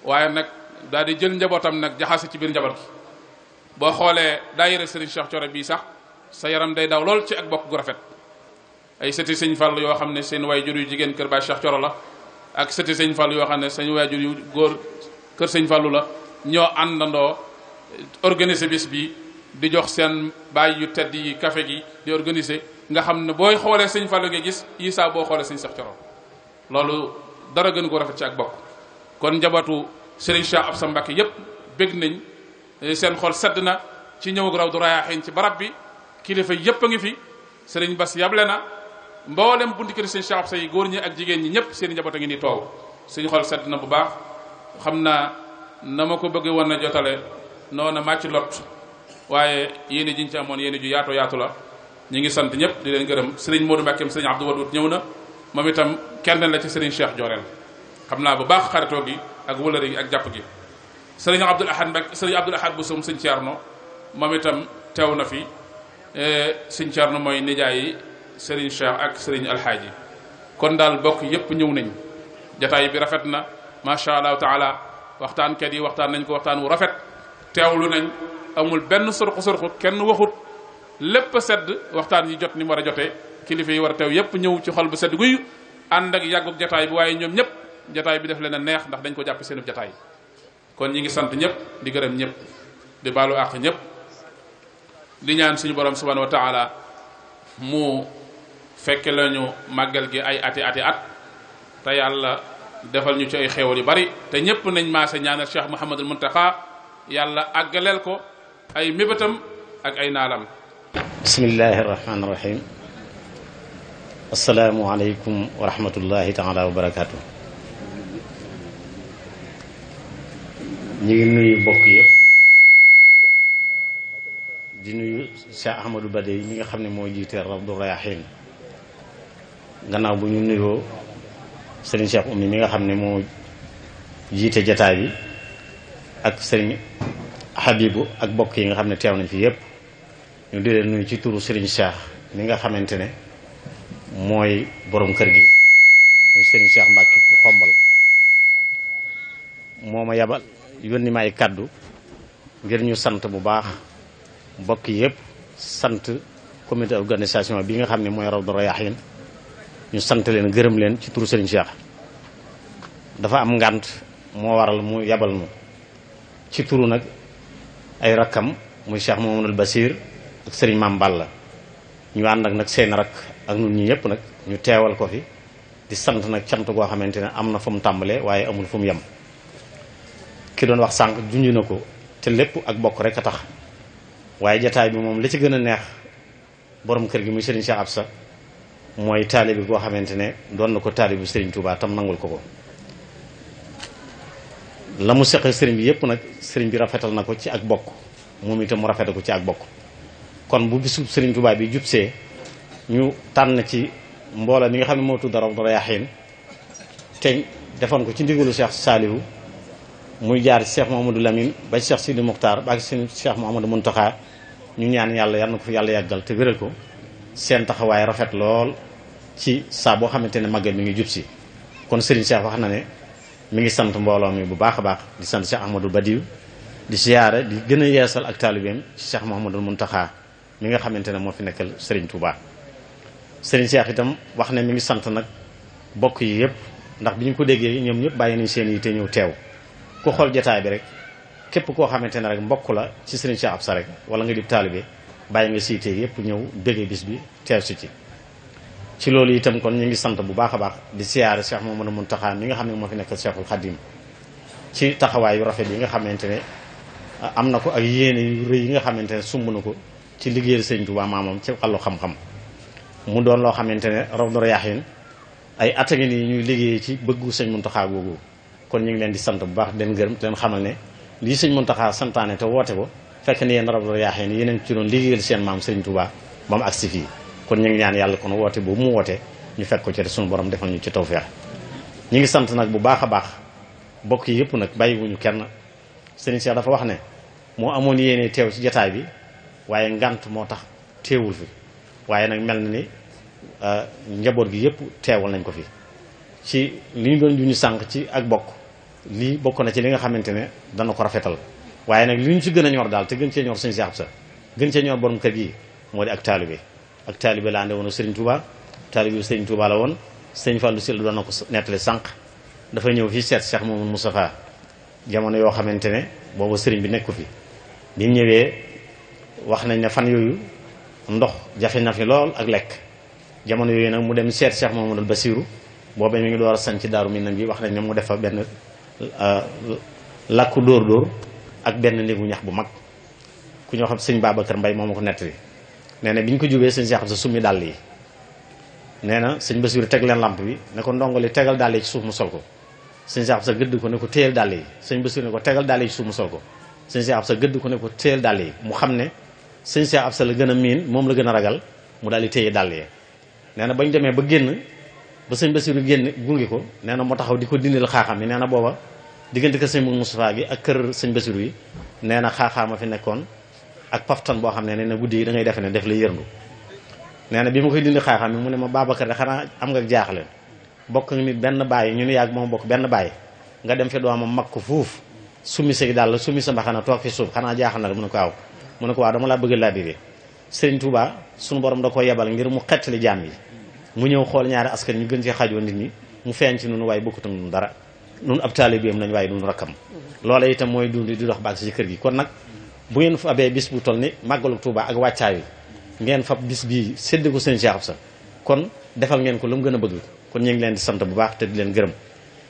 waaye nag daal di jël njabootam nag jaxase ci biir njaboot gi boo xoolee daayira Serigne Cheikh Thioro bii sax sa yaram day daw lool ci ak bokk gu rafet ay sëti sëñ Fallu yoo xam ne seen waajur yu jigéen kër Baay Cheikh Thioro la ak sëti sëñ Fallu yoo xam ne seen waajur yu góor kër sëñ Fallu la ñoo àndandoo organiser bis bi di jox seen baay yu tedd yi café gi di organiser nga xam ne booy xoolee sëñ Fallu nga gis Isaa boo xoolee sëñ Cheikh Thioro loolu dara gën ko rafet ci ak bokk kon njabootu Serigne Cheikh Absa Mbacké yépp bég nañ seen xol sedd na ci ñëw Rawdu Rayaahiin ci barab bi kilifa yépp a ngi fi Serigne Bass yable na mboolem bunti kër Serigne Cheikh Absa yi góor ñi ak jigéen ñi ñëpp seen njaboot a ngi ni toog suñu xol sedd na bu baax xam naa na ma ko bëgg woon a jotale noona màcc lot waaye yéene jiñ ci amoon yéene ju yaatu la ñu ngi sant ñëpp di leen gërëm Serigne Modou Mbacké Serigne Abdou Wadoud ñëw na moom itam kenn la ci Serigne Cheikh Joreel xam naa bu baax xaritoo gi ak wëlëre gi ak jàpp gi Serigne Abdoul Ahad Mbacké Serigne Abdoul Ahad bu som Serigne Thierno moom itam teew na fi Serigne Thierno mooy nijaayi Serigne Cheikh ak Serigne Alhaaji kon daal bokk yépp ñëw nañ jataay bi rafet na macha allah taala waxtaankat yi waxtaan nañ ko waxtaan wu rafet teewlu nañ amul benn surxu kenn waxut lépp sedd waxtaan yi jot ni mu war a jotee kilifa yi war a teew yépp ñëw ci xol bu sedd guy ànd ak yàgguk jataay bi waaye ñoom ñëpp jataay bi def leen a neex ndax dañ ko jàpp seenub jataay kon ñi ngi sant ñëpp di gërëm ñëpp di baalu àq ñëpp di ñaan suñu borom subhanahu wa taala mu fekke lañu màggal gi ay ati at te yàlla defal ñu ci ay xéewal yu bari te ñëpp nañ maase ñaanal Cheikh Mouhamadul Muntaqa yàlla àggaleel ko ay mébétam ak ay naalam. bismillahi rahmaani rahim. asalaamualeykum wa rahmatullahi taala wa barakaatu. ñu ngi nuyu mbokk yëpp di nuyu Cheikh Ahmadou Bade mi nga xam ne moo jiite Rawdu Rayaahiin gannaaw bu ñu nuyoo sëriñ Cheikh Oumy mi nga xam ne moo jiite jataay bi ak sëriñ Habibu ak bokk yi nga xam ne teew nañ fi yëpp ñu di leen nuyu ci turu sëriñ Cheikh mi nga xamante ne mooy borom kër gi muy sëriñ Cheikh Mbacké Xombal moo ma yabal yónni ma ay kàddu ngir ñu sant bu baax mbokk yëpp sant comité organisation bi nga xam ne mooy Rawdu Rayaahiin ñu sant leen gërëm leen ci turu Serigne Cheikh dafa am ngànt moo waral mu yabal nu ci turu nag ay rakkam muy Cheikh Mouhamadoul Bassir ak Serigne Mame Balla ñu ànd ak nag seen rakk ak ñun ñi ñëpp nag ñu teewal ko fi di sant nag cant goo xamante ne am na fu mu tàmbalee waaye amul fu mu yem ki doon wax sànq junj na ko te lépp ak bokk rek a tax waaye jataay bi moom la ci gën a neex borom kër gi muy Serigne Cheikh Absa mooy taalibi boo xamante ne doon na ko taalibi Serigne Touba tam nangul ko la mu seqal Serigne bi yëpp nag Serigne bi rafetal na ko ci ak bokk moom itam mu rafetal ko ci ak bokk kon bu bisu Serigne Touba bi jubsee ñu tànn ci mboola mi nga xam ne moo tudd Rawdu Rayaahiin te defoon ko ci ndigalu Cheikh Saliou muy jaar ci Cheikh Mouhamadou Lamine ba ci Cheikh Sidi Mokhtar ba ci Cheikh Mouhamadou Mountakha ñu ñaan yàlla yal na ko fi yàlla yàggal te wéral ko seen taxawaay rafet lool ci saa boo xamante ne màggal mi ngi jub si kon Serigne Cheikh wax na ne mi ngi sant mbooloo mi bu baax a baax di sant Cheikh Ahmadou Badiou di siyaare di gën a yeesal ak taalibeem ci Cheikh Mouhamadul Mountakha mi nga xamante ne moo fi nekkal Serigne Touba. Serigne Cheikh itam wax ne mi ngi sant nag bokk yi yëpp ndax bi ñu ko déggee ñoom ñëpp bàyyi nañ seen yi te ñëw teew ku xool jotaay bi rek képp koo xamante ne rek mbokk la ci Serigne Cheikh Absa rek wala nga di taalibe bàyyi nga siitee yëpp ñëw béggee bis bi teew si ci loolu itam kon ñu ngi sant bu baax a baax di siyaare Cheikh Mouhamadou Mountakha mi nga xam ne moo fi nekkal Cheikhul Khadim ci taxawaayu rafet yi nga xamante ne am na ko ak yéene yu rëy yi nga xamante ne sumb na ko ci liggéeyal Serigne Touba maamam ci wàllu xam-xam mu doon loo xamante ne Rawdu Rayaahiin ay at a ngi nii ñuy liggéey ci bëggu sëñ Mountakha googu kon ñu ngi leen di sant bu baax den gërëm te leen xamal ne lii sëñ Mountakha santaane te woote ko fekk ne yéen Rawdu Rayaahiin yeneen ci doon liggéeyal seen maam Serigne Touba ba mu agsi fii kon ñu ngi ñaan yàlla kon woote boobu mu woote ñu fekk ko ci suñu borom defal ñu ci tawfeex ñu ngi sant nag bu baax a baax bokk yi yëpp nag bàyyiwuñu kenn Serigne Cheikh dafa wax ne moo amoon yéene teew ci jataay bi waaye ngant moo tax teewul fi waaye nag mel na ni njaboot gi yëpp teewal nañ ko fi ci li ñu doon ju ñu sànq ci ak bokk lii bokk na ci li nga xamante ne dana ko rafetal waaye nag li ñu ci gën a ñor daal te gën cee ñor sëñ Cheikh Absa gën cee ñor borom kër gi moo di ak taalibe la ande woon Serigne Touba taalibe Serigne Touba la woon sëñ Fallou Sylla doon na ko nettali sànq dafa ñëw fii seet Cheikh Mamadou Moustapha jamono yoo xamante ne boobu Serigne bi nekku fi bi mu ñëwee wax nañ ne fan yooyu ndox jafe na fi lool ak lekk jamono yooyu nag mu dem seet Cheikh Mamadou Bassirou booba mi ngi door a sañ ci Daaru Minam bi wax nañ ne mu def fa benn lakku dóor ak benn néegu ñax bu mag ku ñoo xam sëñ Babacar Mbaye moo ma ko nettali nee na bi ñu ko jógee sëñ Cheikh Absa summi dàll yi nee na sëñ Bassirou teg leen lamp bi ne ko ndongo li tegal dàll yi ci suuf mu sol ko sëñ Cheikh Absa gëdd ko ne ko téyel dàll yi sëñ Bassirou ne ko tegal dàll yi ci suuf mu sol ko sëñ Cheikh Absa gëdd ko ne ko téyel dàll yi mu xam ne sëñ Cheikh Absa la gën a miin moom la gën a ragal mu daal di téye dàll yi nee na bañ demee ba génn ba sëñ Bassirou génn gunge ko nee na moo taxaw di ko dindil xaaxaam yi nee na booba diggante kër sëñ Moustapha gi ak kër sëñ Bassirou yi nee na xaaxaama fi nekkoon ak paftan boo xam ne nee na guddi yi da ngay defe ne def la yërndu nee na bi ma koy dindi xaaxaam yi mu ne ma Babacar de xanaa am nga jaaxle bokk nit benn bàyyi ñu ne yàgg moom bokk benn bàyyi nga dem fi doomam mag ko fuuf summi say dàll summi sa mbaxana toog fi suuf xanaa jaaxal na la mu ne ko waaw mu ne ko waaw dama laa bëgg laa biree Serigne Touba suñu borom da ko yebal ngir mu xettali jaam yi mu ñëw xool ñaari askan ñu gën ci xajoo nit ñi mu feeñ ci nunu waaye bokkut ak nun dara nun ab taalibeem lañ waaye nun rakkam loola itam mooy dund di dox baag si ci kër gi kon nag bu ngeen fa abee bis bu toll ni màggalu Touba ak wàccaay wi ngeen fab bis bii sédd ko sëñ Cheikh Absa kon defal ngeen ko lu mu gën a bëgg kon ñu ngi leen di sant bu baax te di leen gërëm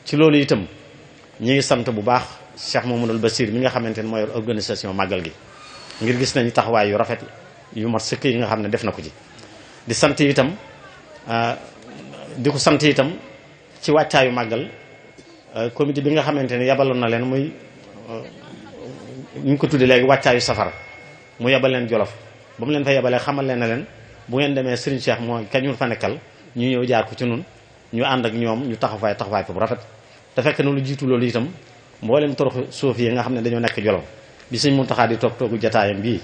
ci loolu itam ñi ngi sant bu baax Cheikh Mamadou Bassir mi nga xamante ne mooy organisation màggal gi ngir gis nañu taxawaay yu rafet yu mat sëkk yi nga xam ne def na ko ci di sant itam di ko sant itam ci wàccaayu màggal comité bi nga xamante ne yabaloon na leen muy ñu ko tuddee léegi wàccaayu safara mu yabal leen Jolof ba mu leen fa yabalee xamal leen ne leen bu ngeen demee Serigne Cheikh mooy kañu fa nekkal ñu ñëw jaar ko ci nun ñu ànd ak ñoom ñu taxawaay bu rafet te fekk na lu jiitu loolu itam mboolem toroxu suuf yi nga xam ne dañoo nekk Jolof bi sëñ Mountakha di toogu jataayam bii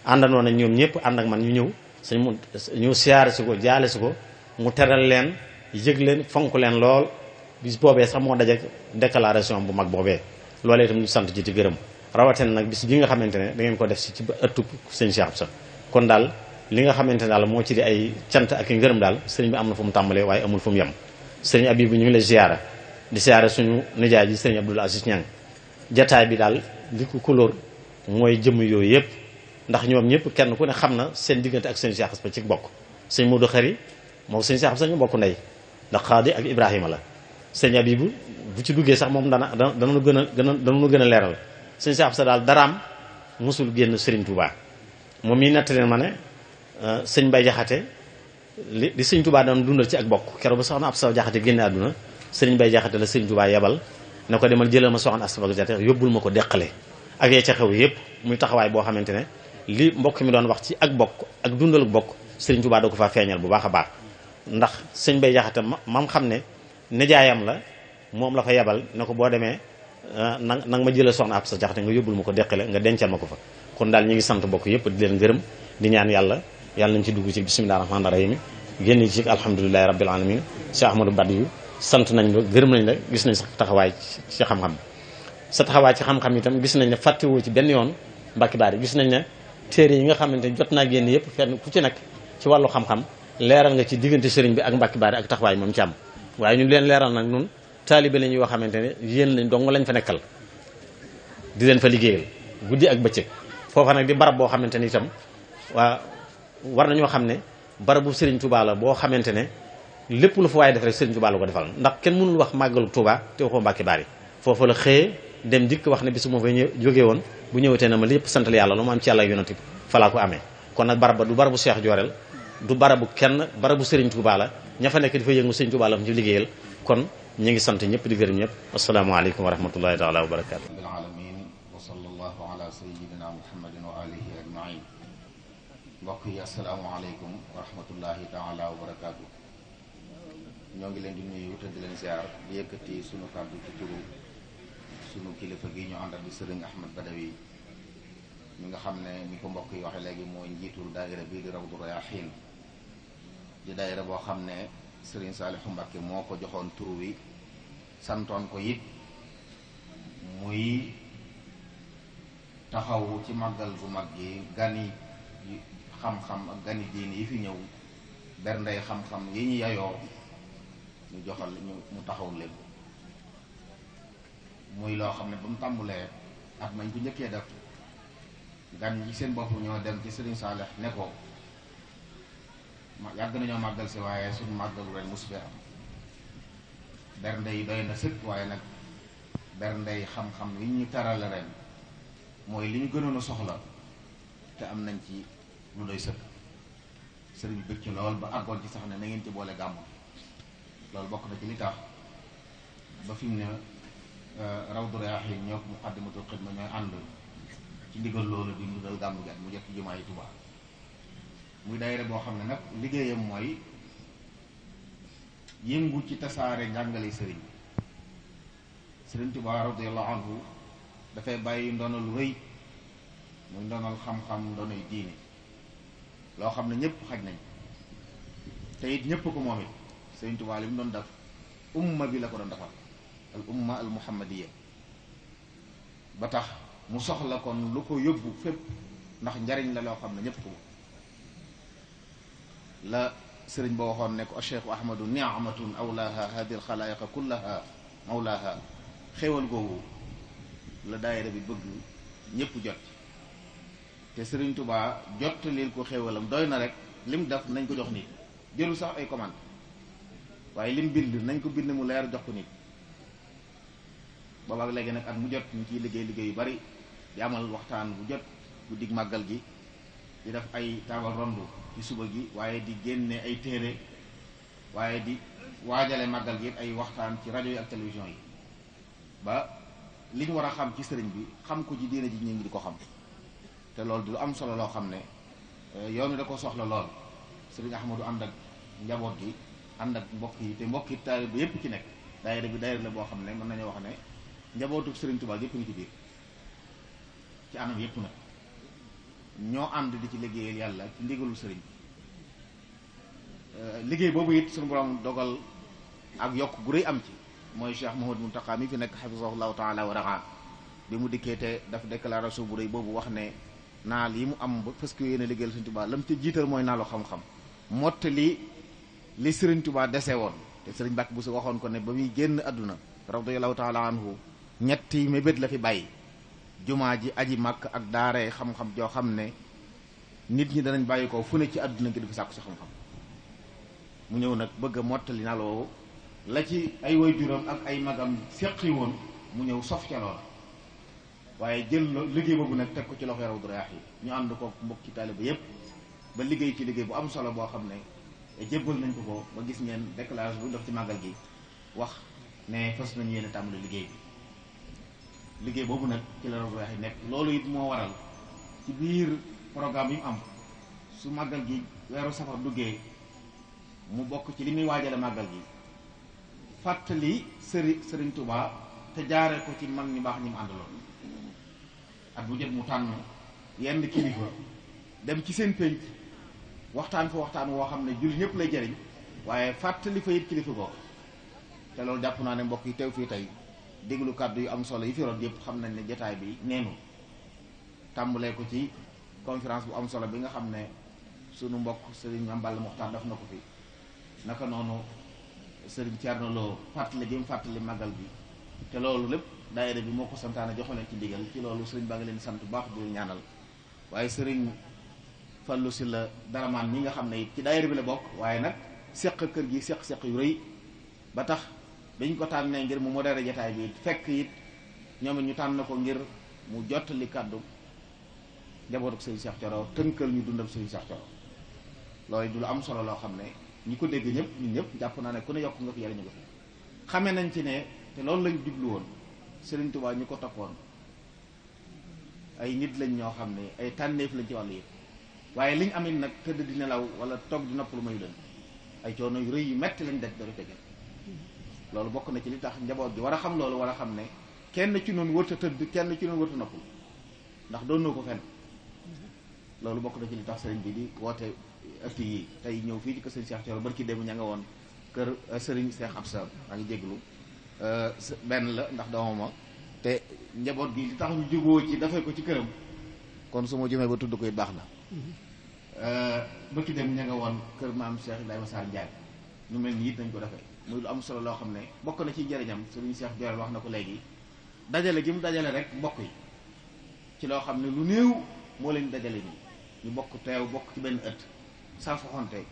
àndandoo nañ ñoom ñëpp ànd ak man ñu ñëw sëñ mu ñu siyaare si ko jaale si ko mu teral leen yëg leen fonk leen lool bis boobee sax moo dajeek déclaration bu mag boobee loolee itam ñu sant ci gërëm rawatina nag bis bi nga xamante ne da ngeen ko def si ci ëttub sëñ Cheikh Absa kon daal li nga xamante ne daal moo ci di ay cant ak i ngërëm daal sëriñ bi am na fu mu tàmbalee waaye amul fu mu yem sëriñ Abibu ñu ngi lay ziyaara di ziyaara suñu nijaay ji sëriñ Abdoul Aziz Niang jataay bi daal li ko couleur mooy jëmm yooyu yëpp ndax ñoom ñëpp kenn ku ne xam na seen diggante ak sëñ Cheikh Absa ci bokk sëñ Modou Khari moom sëñ Cheikh Absa ñu bokk ndey ndax Xaadi ak Ibrahima la sëñ Abibu bu ci duggee sax moom dana gën a leeral sëñ Cheikh Absa daal daraam mosul génn Serigne Touba moom mii nettali ma ne sëñ Bay Jaxate li sëñ Touba daan dundal ci ak bokk keroog ba soxna Absa Jaxate génne àdduna sëriñ Bay Jaxate la sëñ Touba yebal ne ko demal jëlal ma soxna Absa Jaxate yóbbul ma ko deqale ak yee ca xew yëpp muy taxawaay boo xamante ne li mbokk mi doon wax ci ak bokk ak dundal bokk Serigne Touba da ko fa feeñal bu baax a baax ndax sëñ Bay Jaxate mam xam ne nijaayam la moom la fa yebal ne ko boo demee nag ma jëlal soxna Absa Jaxate nga yóbbul ma ko deqale nga dencal ma ko fa kon daal ñu ngi sant bokk yëpp di leen gërëm di ñaan yàlla nañ ci dugg ci bismillah rahmaani rahim génn ci alhamdulilahi rabbil alamin Cheikh Ahmadou Badiou sant nañ la gërëm nañ la gis nañ sa taxawaay ci xam-xam sa taxawaay ci xam-xam itam gis nañ ne fàttewoo ci benn yoon Mbacke Bari gis nañ ne téere yi nga xamante ne jot naa génn yëpp fenn ku ci nekk ci wàllu xam-xam leeral nga ci diggante sëriñ bi ak Mbacke Bari ak taxawaay moom ci am waaye ñu leen leeral nag nun taalibe lañ yoo xamante ne yéen lañ dong lañ fa nekkal di leen fa liggéeyal guddi ak bëccëg foofa nag di barab boo xamante ni itam waa war nañoo xam ne barabu Serigne Touba la boo xamante ne lépp lu fa waaye def rek Serigne Touba la ko defal ndax kenn mënul wax màggalu Touba te waxoo Mbacke Bari foofu la xëyee dem dikk wax ne bisu moo fa jógee woon bu ñëwatee na ma lépp sant yàlla lu ma am ci yàlla yonent bi fa laa ko amee kon nag barab ba du barabu Cheikh Diorel du barabu kenn barabu Serigne Touba la ña fa nekk di fa yëngu Serigne Touba la fa ci liggéeyal kon ñu ngi sant ñëpp di gërëm ñëpp asalaamaaleykum wa rahmatullahi taala wa barakaatu. rabbil alamin wa sallallahu ala sayyidina muhammadin wa alihi ajmain mbokk yi asalaamaaleykum wa rahmatullahi taala wa barakaatu. ñoo ngi leen di nuyu te di leen ziar di yëkkati sunu kàddu ci turu sunu kilifa gi ñu àndal di sëriñ Ahmad Badawi mi nga xam ne ni ko mbokk yi waxe léegi mooy njiitul daayira bii di Rawdu Rayaahiin di daayira boo xam ne sëriñ Saalihu Mbàkke moo ko joxoon turu wi santoon ko it muy taxawu ci màggal gu mag gi gani xam-xam ak gani diini yi fi ñëw berndey xam-xam yi ñu yayoo ñu joxal mu taxaw leen muy loo xam ne ba mu tàmbulee at mañ ko njëkkee def gan yi seen bopp ñoo dem ci Serigne Salih ne ko yàgg nañoo màggal si waaye suñu màggalu ren mosu fee am bernde yi doy na sëkk waaye nag bernde yi xam-xam yi ñu tarale ren mooy li ñu gënoon a soxla te am nañ ci lu doy sëkk sëriñ bëgg ci lool ba àggoon ci sax ne na ngeen ci boole gàmmu loolu bokk na ci li tax ba fi mu ne Rawdu Rayaahiin ñoo ko Muqaddamatul Xidma ñooy ànd ci ndigal loolu di ñu dal gàmmu gi mu jot ci jumaa yi Tuubaa muy daayira boo xam ne nag liggéeyam mooy yëngu ci tasaare njàngale sëriñ sëriñ Tuubaa radiyallahu anhu dafay bàyyi ndono lu rëy muy ndonal xam-xam ndonoy diine loo xam ne ñëpp xaj nañ te it ñëpp ko moom it sëriñ Tuubaa li mu doon def umma bi la ko doon defal al umma al muhammadiya ba tax mu soxla kon lu ko yóbbu fépp ndax njariñ la loo xam ne ñëpp ko la sëriñ ba waxoon ne ko cheikhu ahmadu ni'matun awlaha hadi alxalaayiqa kullaha mawlaha xéewal googu la daayira bi bëgg ñëpp jot te sëriñ Tuubaa jot leen ko xéewalam doy na rek lim def nañ ko jox nit jëlu sax ay commande waaye lim bind nañ ko bind mu leer jox ko nit boobaak léegi nag at mu jot ñu ciy liggéey yu bari di amal waxtaan bu jot bu dig màggal gi di def ay taabal rondu ci suba gi waaye di génne ay téere waaye di waajale màggal gi ay waxtaan ci rajo yi ak télévision yi ba li ñu war a xam ci sëriñ bi xam ko ci diine ji ñu ngi di ko xam te loolu di lu am solo loo xam ne yoon wi da ko soxla lool sëriñ Ahmadu ànd ak njaboot gi ànd ak mbokk yi te mbokk yi taalibe bi yépp ci nekk daayira bi daayira la boo xam ne mën nañoo wax ne njabootu sëriñ Tuubaa yépp ngi ci biir ci anam yépp nag ñoo ànd di ci liggéeyal yàlla ci ndigalul sëriñ liggéey boobu it suñu borom dogal ak yokk gu rëy am ci mooy Cheikh Mouhamadou Mountakha mi fi nekk hafizahullahu taala wa ra'a bi mu dikkee te daf déclaration bu rëy boobu wax ne naal yi mu am ba fas yéene liggéeyal sëriñ Tuubaa lam ci jiital mooy naalu xam-xam mottali li sëriñ Tuubaa dese woon te sëriñ Mbàkke bu si waxoon ko ne ba muy génn àdduna radiyallahu taala anhu ñetti mébét la fi bàyyi jumaa ji aji màkk ak daaree xam-xam joo xam ne nit ñi danañ bàyyi ko fu ne ci àdduna ngi di fi sàkku si xam-xam mu ñëw nag bëgg a mottali na loowu la ci ay waajuram ak ay magam seqi woon mu ñëw sof ca loola waaye jël liggéey boobu nag teg ko ci loxo Rawdu Rayaahiin ñu ànd ko mbokki taalibe yépp ba liggéey ci liggéey bu am solo boo xam ne jébbal nañ ko ba gis ngeen déclaration bu def ci màggal gi wax ne fas nañu yéene tàmbali liggéey bi liggéey boobu nag ci la Rawdu Rayaahiin nekk loolu it moo waral ci biir programme yi mu am su màggal gi weeru safar duggee mu bokk ci li muy waajale màggal gi fàttali sëriñ Tuubaa te jaare ko ci mag ñu baax ñi mu àndaloon at bu jot mu tànn yenn kilifa dem ci seen pénc waxtaan fa waxtaan woo xam ne julli ñëpp lay jariñ waaye fàttali fa it kilifa boobu te loolu jàpp naa ne mbokk yi teew fii tey déglu kàddu yu am solo yi fi root yëpp xam nañ ne jotaay bi neenu tàmbalee ko ci conférence bu am solo bi nga xam ne sunu mbokk Serigne Mame Balla Mokhtar def na ko fi naka noonu Serigne Thierno Lo fàttali gi mu fàttali màggal bi te loolu lépp daayira bi moo ko santaane joxe leen ci ndigal ci loolu Serigne baa ngi leen sant bu baax di leen ñaanal waaye Serigne Fallou Sylla Daraman mi nga xam ne it ci daayira bi la bokk waaye nag seq kër gi seq yu rëy ba tax dañ ko tànnee ngir mu modéré jotaay bi fekk it ñoom it ñu tànn ko ngir mu jottali kàddu njabootu Serigne Cheikh Thioro tënkal ñu dundal Serigne Cheikh Thioro loolu du lu am solo loo xam ne ñi ko dégg ñëpp ñun ñëpp jàpp naa ne ku ne yokk nga fi yariñu nga fi xamee nañ ci ne te loolu lañ jublu woon Serigne Touba ñu ko toppoon ay nit lañ ñoo xam ne ay tànneef lañ ci wàllu yëpp waaye liñ amit nag tëdd di nelaw wala toog di noppalu mayu leen ay coono yu rëy yu metti lañ def dafa tege loolu bokk na ci li tax njaboot gi war a xam loolu war a xam ne kenn ci noonu wërta tëdd kenn ci noonu wërta noppalu ndax doon na ko fenn loolu bokk na ci li tax sëriñ bi di woote ëtt yi tey ñëw fii ci kër Serigne Cheikh Thioro barki démb ña nga woon kër Serigne Cheikh Absa maa ngi jéglu benn la ndax doomama te njaboot gi li tax ñu juboo ci dafay ko ci këram kon su ma jëmee ba tudd ko it baax na barki démb ña nga woon kër maam Cheikh Ibrahima Sarr Ndiaye ñu mel ni it nañ ko defee muy lu am solo loo xam ne bokk na ci njëriñam Serigne Cheikh Thioro wax na ko léegi dajale gi mu dajale rek mbokk yi ci loo xam ne lu néew moo leen dajale nii ñu bokk teew bokk ci benn ëtt saa foxonte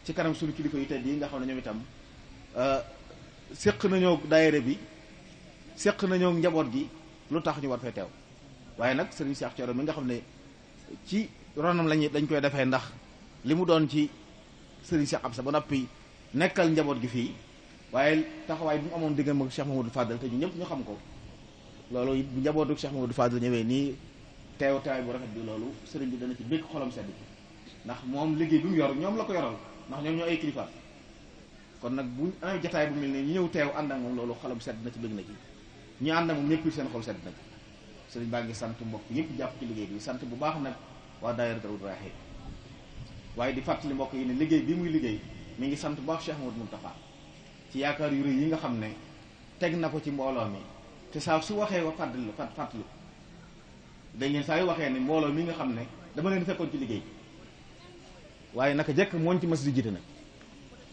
ci kanam suñu kilifa yi tedd yi nga xam ne ñoom itam séq nañoo daayira bi séq nañoo njaboot gi lu tax ñu war fee teew waaye nag Serigne Cheikh Thioro mi nga xam ne ci ronam dañ koy defee ndax li mu doon ci Serigne Cheikh Absa ba noppi nekkal njaboot gi fii waaye taxawaay bi mu amoon diggam ak Cheikh Mamadou Fadal te ñu ñëpp ñu xam ko loolu it bu njabootu Cheikh Mamadou Fadal ñëwee nii teew teewaay bu rafet bi loolu sëriñ bi dana ci bëgg xolam sedd ci ndax moom liggéey bi mu yor ñoom la ko yoral ndax ñoom ñoo ay kilifa kon nag bu amee jotaay bu mel ne ñu ñëw teew ànd ak moom loolu xolam sedd na ci bëgg na ci ñu ànd ak moom ñëpp seen xol sedd na ci sëriñ baa ngi sant mbokk yëpp jàpp ci liggéey bi sant bu baax nag waa daayira Rawdu Rayaahiin waaye di fàttali mbokk yi ne liggéey bi muy liggéey mi ngi sant bu baax Cheikh Mouhamadou Mountakha ci yaakaar yu rëy yi nga xam ne teg na ko ci mbooloo mi te saa su waxee wa fàttali dañ leen saa yu waxee ne mbooloo mi nga xam ne dama leen fekkoon ci liggéey waaye naka jekk mooñ ci mas di jiite nag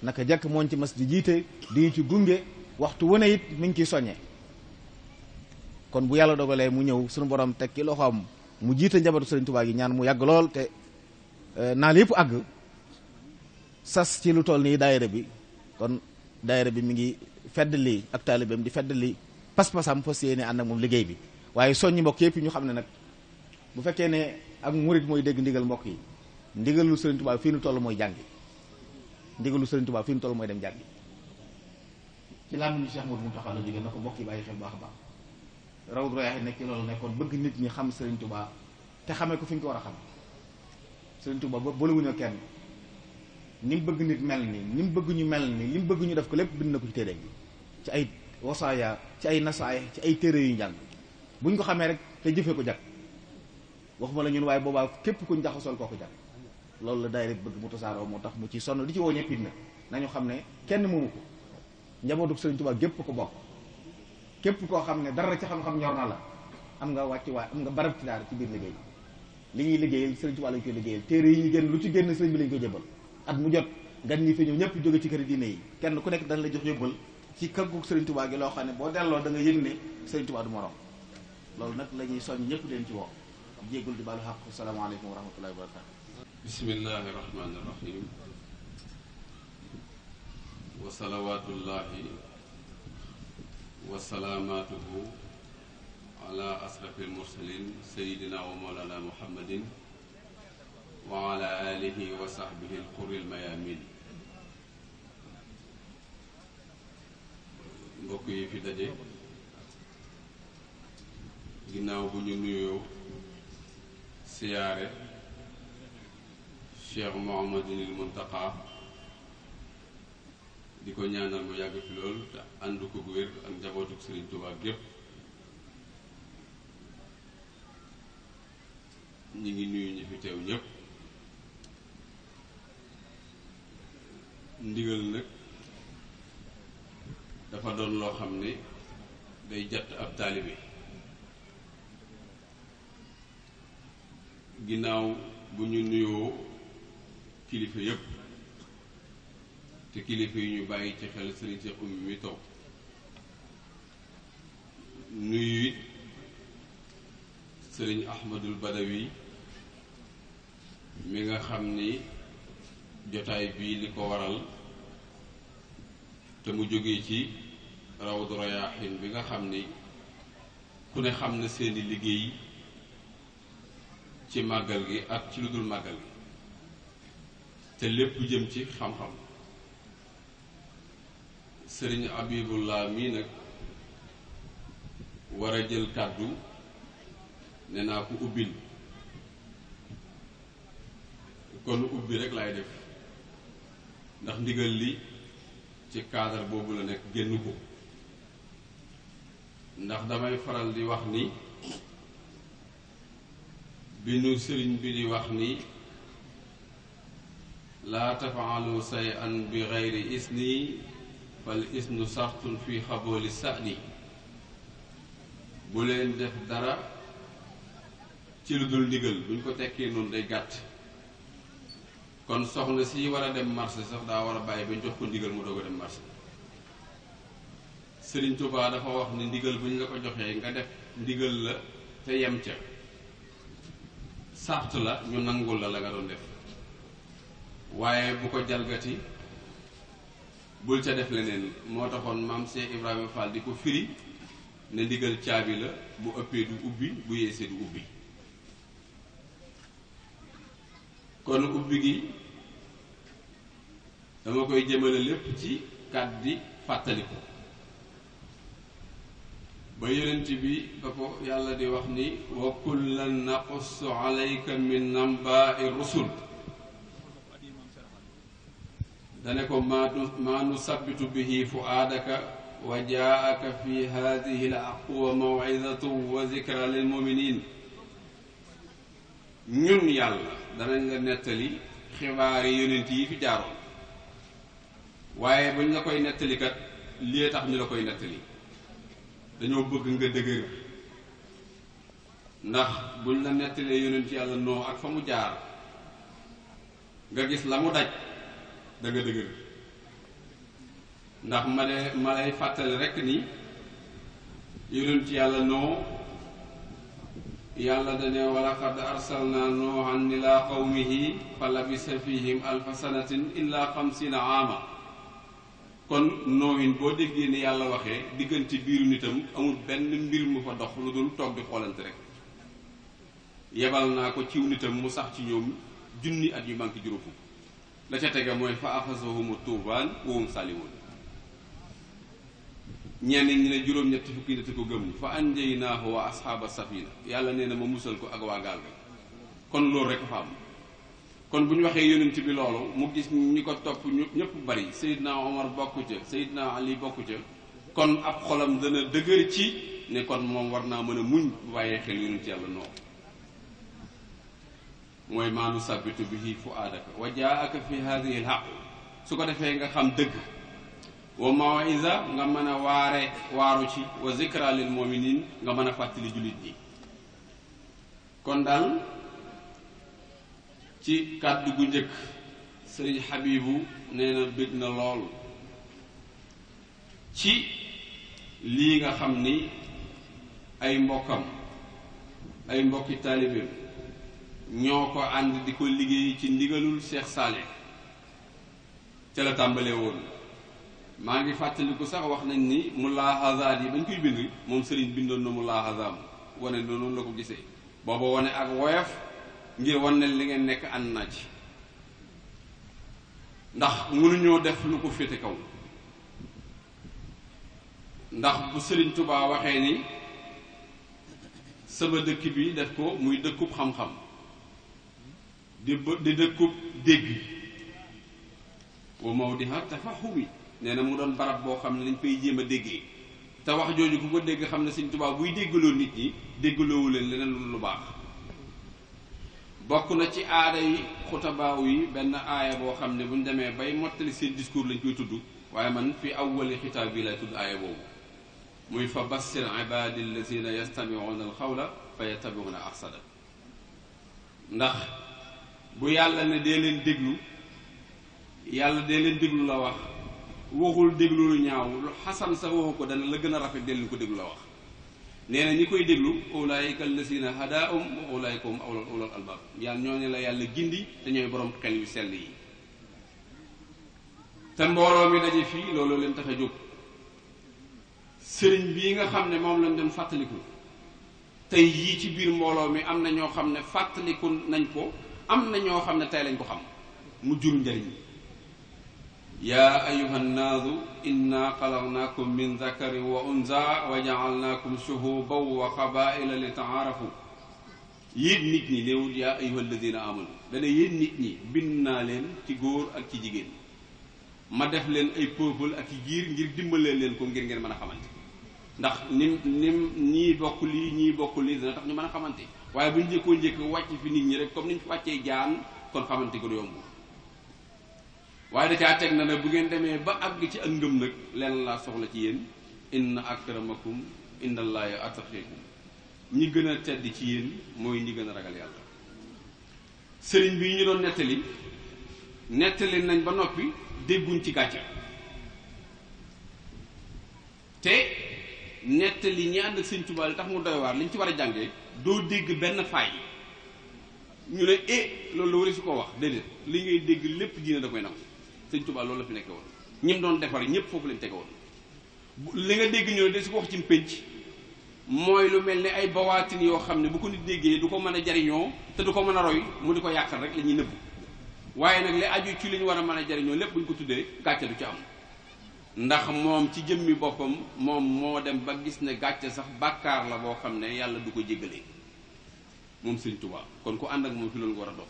naka jekk mooñ ci mas di jiite di ci gunge waxtu wane it mi ngi ciy soññee kon bu yàlla dogalee mu ñëw suñu borom teg ci loxoom mu jiite njabootu Serigne Touba gi ñaan mu yàgg lool te naal yëpp àgg sas ci lu toll nii daayira bi kon daayira bi mi ngi feddali ak taalibeem di feddali pas-pasam fas yéene ànd ak moom liggéey bi waaye soññi mbokk yëpp ñu xam ne nag bu fekkee ne ak murit mooy dégg ndigal mbokk yi ndigalu Serigne Touba fii nu toll mooy jàngi ndigalu Serigne Touba fii nu toll mooy dem jàngi ci làmmiñu Cheikh Mouhamadou Mountakha la jógee na ko mbokk yi bàyyi xel baax a baax Rawdu Rayaahiin nekk ci loolu nekkoon bëgg nit ñi xam Serigne Touba te xamee ko fi ñu ko war a xam Serigne Touba ba boolewuñu kenn ni mu bëgg nit mel ni ni mu bëgg ñu mel ni li mu bëgg ñu def ko lépp bind na ko ci téere bi ci ay wasaaya ci ay nasaay ci ay téere yu ñu jàng buñ ko xamee rek te jëfee ko jag waxuma la ñun waaye boobaa képp kuñ jaxasool koo ko jag loolu la daayira bëgg mu tasaaroo moo tax mu ci sonn di ci woo ñëpp it nag nañu xam ne kenn moomu ko njabootu Serigne Touba gépp ko bokk képp koo xam ne dara ci xam-xam ñor na la am nga wàcc waay am nga barab ci daara ci biir liggéey li ñuy liggéeyal Serigne Touba lañ koy liggéeyal téere yi ñu génn lu ci génn Serigne bi lañ koy jëbal at mu jot gan ñi fi ñëw ñëpp jóge ci kër diine yi kenn ku nekk dañ la jox yóbbal ci kàggu Serigne Touba gi loo xam ne boo delloo da nga yëg ne Serigne Touba du morom loolu nag la ñuy soññ ñëpp leen ci woo jéggul di baalu xaq salaamaaleykum wa rahmatullahi wa barakatu bismillahi rahmani rahim wa salawatullahi wa salaamatuhu ala asrafil mursalin sayidina wa mawlana muhammadin wa ala alihi wa sahbihi alqurril mayamin mbokk yi fi daje ginnaaw bu ñu nuyoo siyaare Cheikh Mouhamadinil Mountakha di ko ñaanal mu yàgg fi lool te ànd ko gu wér ak njabootuk Serigne Touba gépp ñi ngi nuyu ñi fi teew ñépp ndigal nag dafa doon loo xam ne day jatt ab taalibe ginnaaw bu ñu nuyoo kilifa yépp te kilifa yi ñu bàyyi ci xel sëriñ Cheikh Oumy mi toog nuyu it sëriñ Ahmadul Badawi mi nga xam ni jotaay bii li ko waral te mu jógee ci Rawdu Rayaahin bi nga xam ni ku ne xam na seeni liggéey ci màggal gi ak ci lu dul màggal gi te lépp jëm ci xam-xam sëriñ Abibullah mii nag war a jël kàddu ne naa ko ubbil kon ubbi rek laay def ndax ndigal li ci cadre boobu la nekk génn ko ndax damay faral di wax ni bi nu sëriñ bi di wax ni laa tafaalu shay'an bi gayri isni fal isnu sartun fi xabooli sa'ni bu leen def dara ci lu dul ndigal buñ ko tekkee noonu day gàtt kon soxna si war a dem marché sax daa war a bàyyi ba jox ko ndigal mu doog a dem marché Sëriñ Tuubaa dafa wax ni ndigal bu ñu la ko joxee nga def ndigal la te yem ca sart la ñu nangul la nga doon def waaye bu ko jalgati bul ca def leneen moo taxoon maam Cheikh Ibrahima Fall di ko firi ne ndigal caabi la bu ëppee du ubbi bu yeesee du ubbi kon ubbi gi dama koy jëmale lépp ci kàddi fàttaliku ba yonent bi ba ko yàlla di wax ni wa kullan naqussu alayka min nambaa'i rusul dane ko maa nusabbitu bihi fuaadaka wa jaaka fi hadihi al aqu wa maw'izatu wa zikra lil muminin ñun yàlla danañ la nettali xibaari yonent yi fi jaaroon waaye buñ la koy nettali kat lii tax ñu la koy nettali dañoo bëgg nga dëgër ndax buñ la nettalee yonent yàlla noo ak fa mu jaar nga gis la mu daj da nga dëgër ndax ma lay fàttali rekk ni yonent yàlla noo yàlla dane wa laqad arsalna nuuhan ila qawmihi fa labisa fihim alfa sanatin illa 50 aama kon noohin boo déggee ni yàlla waxee diggante biiru nitam amul benn mbir mu fa dox lu dul toog di xoolante rek yebal naa ko ciw nitam mu sax ci ñoom junni at yu manqué juróom fukk la ca tege mooy fa axasahumu tuufaan wa hum salimun ñenn ñi ne juróom-ñetti fukki nit ko gëm fa anjaynaahu wa asxaaba safina yàlla nee na ma musal ko ak waa gaal ga kon loolu rek fa am kon bu ñu waxee yonent bi loolu mu gis ñi ko topp ñëpp bari Seydina Omar bokku ca Seydina Ali bokku ca kon ab xolam dana dëgër ci ne kon moom war naa mën a muñ bu bàyyee xel yonent yàlla noo mooy maanu sabitu bihi fuaadaka wa jaaka fi hadihi alhaq su ko defee nga xam dëgg wa maw'iza nga mën a waaru ci wa zikra lil mu'minin nga mën a fàttali jullit ñi kon daal ci kàddu gu njëkk sëriñ Habibu nee na bëgg na lool ci lii nga xam ni ay mbokkam ay mbokki taalibeem ñoo ko ànd di ko liggéey ci ndigalul Cheikh Saleh ca la tàmbalee woon maa ngi fàttaliku sax wax nañ ni mulaahazaat yi bañ koy bind moom sëriñ bindoon na mulaahazaam wane noonu la ko gisee booba wane ak woyof ngir wan ne li ngeen nekk ànd naa ci ndax mënuñoo def lu ko féete kaw ndax bu Sëriñ Tuubaa waxee ni sama dëkk bi def ko muy dëkkub xam-xam di dëkkub dégg wa mawdiha tafahumi nee na mu doon barab boo xam ne dañ koy jéem a déggee te wax jooju ku ko dégg xam ne Sëriñ Tuubaa buy déggaloo nit ñi déggaloowu leen leneen lu baax bokk na ci aada yi xutabaaw yi benn aaya boo xam ne bu ñu demee bay mottali seen discours lañ koy tudd waaye man fi awwali xitaab bi lay tudd aaya boobu muy fa bassir ibadi allazina yastami'una alxawla fa yattabi'una ahsana. ndax bu yàlla ne dee leen déglu, yàlla dee leen déglu la wax, waxul déglu lu ñaaw. lu xasan sax waxu ko, dana la gën a rafet dee leen ko déglu la wax. nee na ñi koy déglu ulaayika allazina hadaahum wa ulaayika hum ulul albaab, yàlla ñooñu la yàlla gindi te ñooy borom xel yu sell yi. te mbooloo mi daje fii loolu leen tax a jóg. sëriñ bii nga xam ne moom lañ doon fàttaliku tey yii ci biir mbooloo mi am na ñoo xam ne fàttaliku nañ ko, am na ñoo xam ne tey lañ ko xam mu jur njariñ. yaa ayuha nnaasu inna xalaqnaakum min dakarin wa unsa wa jaalnaakum shuhuban wa qabaila li taarafu. yéen nit ñi léewul yaa ayuha alladina amanu, dana yéen nit ñi bind naa leen ci góor ak ci jigéen, ma def leen ay peuple ak i giir ngir dimbalee leen ko ngir ngeen mën a xamante. ndax nim ñii bokk lii ñii bokk lii dina tax ñu mën a xamante. waaye bu ñu njëkkoo njëkk wàcc fi nit ñi rek comme ni ñu fi wàccee jaan, kon xamante ko du yomb. waaye da caa teg na ne bu ngeen demee ba àgg ci ak ngëm nag leen laa soxla ci yéen, inna akramakum indallahi atqakum, ñi gën a tedd ci yéen mooy ñi gën a ragal yàlla. sëriñ bi ñu doon nettali nañ ba noppi dégguñ ci gàcce. te nettali ñi ànd ak sëñ Tuubaa li tax mu doy waar liñ ci war a jàngee, doo dégg benn faay ñu ne loolu la war su ko wax. déedéet, li ngay dégg lépp diine da koy nangu. sëñ Tuubaa loolu la fi nekke woon, ñim doon defar ñëpp foofu lañ tege woon. li nga dégg ñu ne de su ko wax ci pénc mooy lu mel ni ay bawaatin yoo xam ne bu ko nit déggee du ko mën a jariñoo te du ko mën a roy, mu di ko yàqal rek la ñuy nëbbu. waaye nag li aju ci li ñu war a mën a jariñoo lépp bu ñu ko tuddee gàcce du ci am. ndax moom ci jëmmi boppam moom moo dem ba gis ne gàcce sax bàkkaar la boo xam ne yàlla du ko jéggalee moom sëñ Tuubaa. kon ku ànd ak moom fi loolu nga war a dox.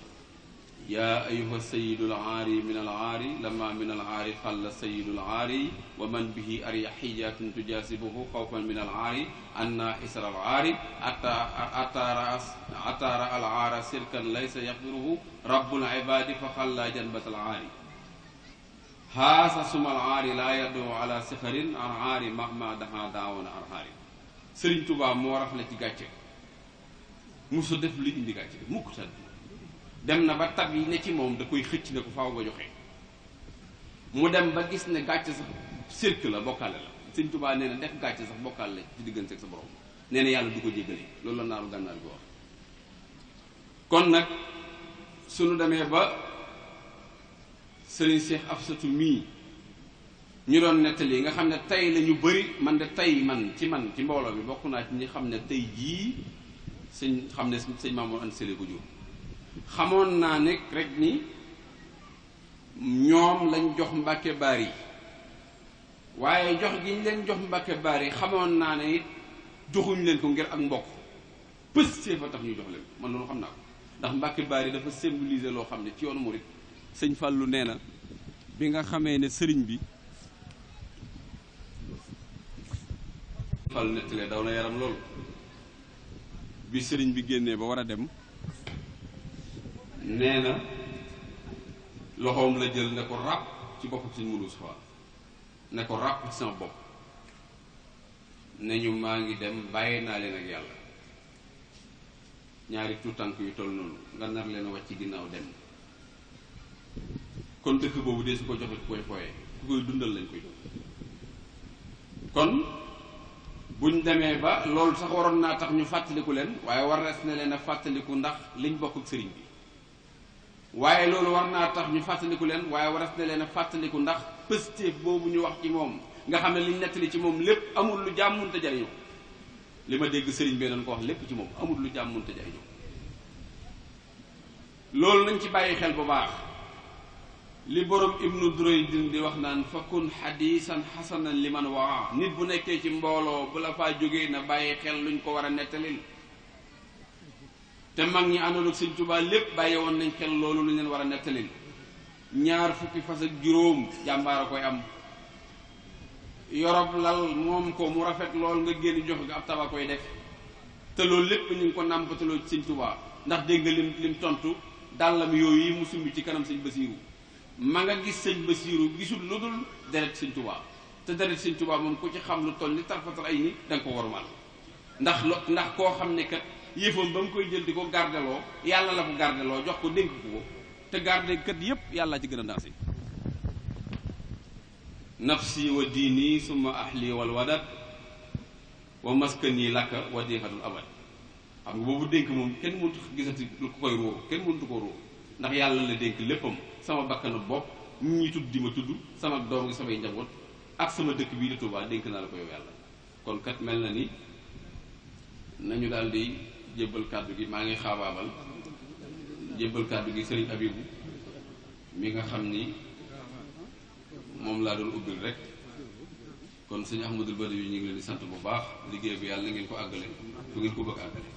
yaa ayuha sayidul aari min al aari lama min al aari xalla sayidul aari wa man bihi aryaxiyatun tujaasibuhu xawfan min al aari anna isra al aari atara al aara sirkan laysa yaxbiruhu rabbul ibadi fa xalla janbat al aari haasa sumal aari laa yaddu ala sixarin an aari mahma daha daawoona an aari. Sëriñ Tuubaa moo rafle ci gàcce, musu def lu indi gàcce mukk ta dem na ba tab yi ne ci moom da koy xëcc ne ko faaw nga joxe. mu dem ba gis ne gàcce sax sirk la, bokkaale la. Sëriñ Tuubaa nee na def gàcce sax bokkaale la ci diggante ak sa borom. nee na yàlla du ko jéggale. loolu la naaru gànnaar bi wax. kon nag sunu demee ba sëriñ Cheikh Afsatu mii ñu doon nettali nga xam ne tey la ñu bëri, man de tey man ci mbooloo bi bokk naa ci ñi xam ne tey jii xam ne sëñ Mamour Anta Sali ko jur. xamoon naa ne rek ni ñoom lañ jox Mbàkke Baari, waaye jox gi ñu leen jox Mbàkke Baari xamoon naa ne it joxuñ leen ko ngir ak mbokk pës see fa tax ñu jox leen. man loolu xam naa ko ndax Mbàkke Baari dafa symboliser loo xam ne ci yoonu murit. sëñ Fallou nee na bi nga xamee ne sëriñ bi Fallou nettalee daw na yaram loolu. bi sëriñ bi génnee ba war a dem, nee na loxoom la jël ne ko ràpp ci bopp sëñ Mourou Sow, ne ko ràpp ci sama bopp, ne ñu maa ngi dem bàyyi naa leen ak yàlla. ñaari tuutànk yu toll noonu nga nar leen wàcc ci ginnaaw dem. kon dëkk boobu dee su ko joxe ku koy fooyee, ku koy dundal lañ koy jox. kon buñ demee ba loolu sax waroon naa tax ñu fàttaliku leen, waaye war na leen a fàttaliku ndax liñ bokk ak sëriñ bi. waaye loolu war naa tax ñu fàttaliku leen, waaye war na leen a fàttaliku ndax pëstéef boobu ñu wax ci moom nga xam ne liñ nettali ci moom lépp amul lu jaam mënta jariñoo. li ma dégg sëriñ bee doon ko wax lépp ci moom amul lu jaam mënta jariñoo. loolu nañ ci bàyyi xel bu baax. li borom ibnu Duraydin di wax naan fakun xadiisan xasanan liman waa. nit bu nekkee ci mbooloo bu la faa jógee na bàyyi xel luñ ko war a nettalil. te mag ñi àndoon ak Sëñ Tuubaa lépp bàyyi woon nañ xel loolu lu leen war a nettalil. 2 fukki fas ak juróom jàmbaar a koy am. yorob lal moom ko mu rafet lool nga génn jox nga ab taba koy def. te loolu lépp ñu ngi ko nàmpataloo ci Sëñ Tuubaa ndax dégg nga lim tontu dàllam yooyu yi mu sumbi ci kanam Sëñ Basiiru ma nga gis sëñ Basiiru gisul lu dul deret sëñ Tuubaa te deret sëñ Tuubaa moom ku ci xam lu toll ni tarfatal ay ni da nga ko warmal ndax koo xam ne kat yëfam ba mu koy jël di ko gardeloo yàlla la ko gardeloo jox ko dénk ko te garde kat yépp yàlla ci gën a ndax si nafsi wa diini summa ahli wal wadat wa maskani lakka wa diixatul abad xam nga boobu dénk moom kenn mënut gisati lu ko koy róo kenn mënut ko róo ndax yàlla la dénk léppam sama bakkanu bopp ñi tudd di ma tudd sama doom gi samay njaboot ak sama dëkk bii di Touba dénk naa la ko yow yàlla kon kat mel na ni nañu daal di jébbal kàddu gi maa ngi xaabaabal jébbal kàddu gi sëriñ Abibu mi nga xam ni moom laa doon ubbil rek kon sëñ Ahmadul Badawi ñu ngi leen di sant bu baax liggéey bi yàlla na ngeen ko àggale fu ngeen ko bëgg àggale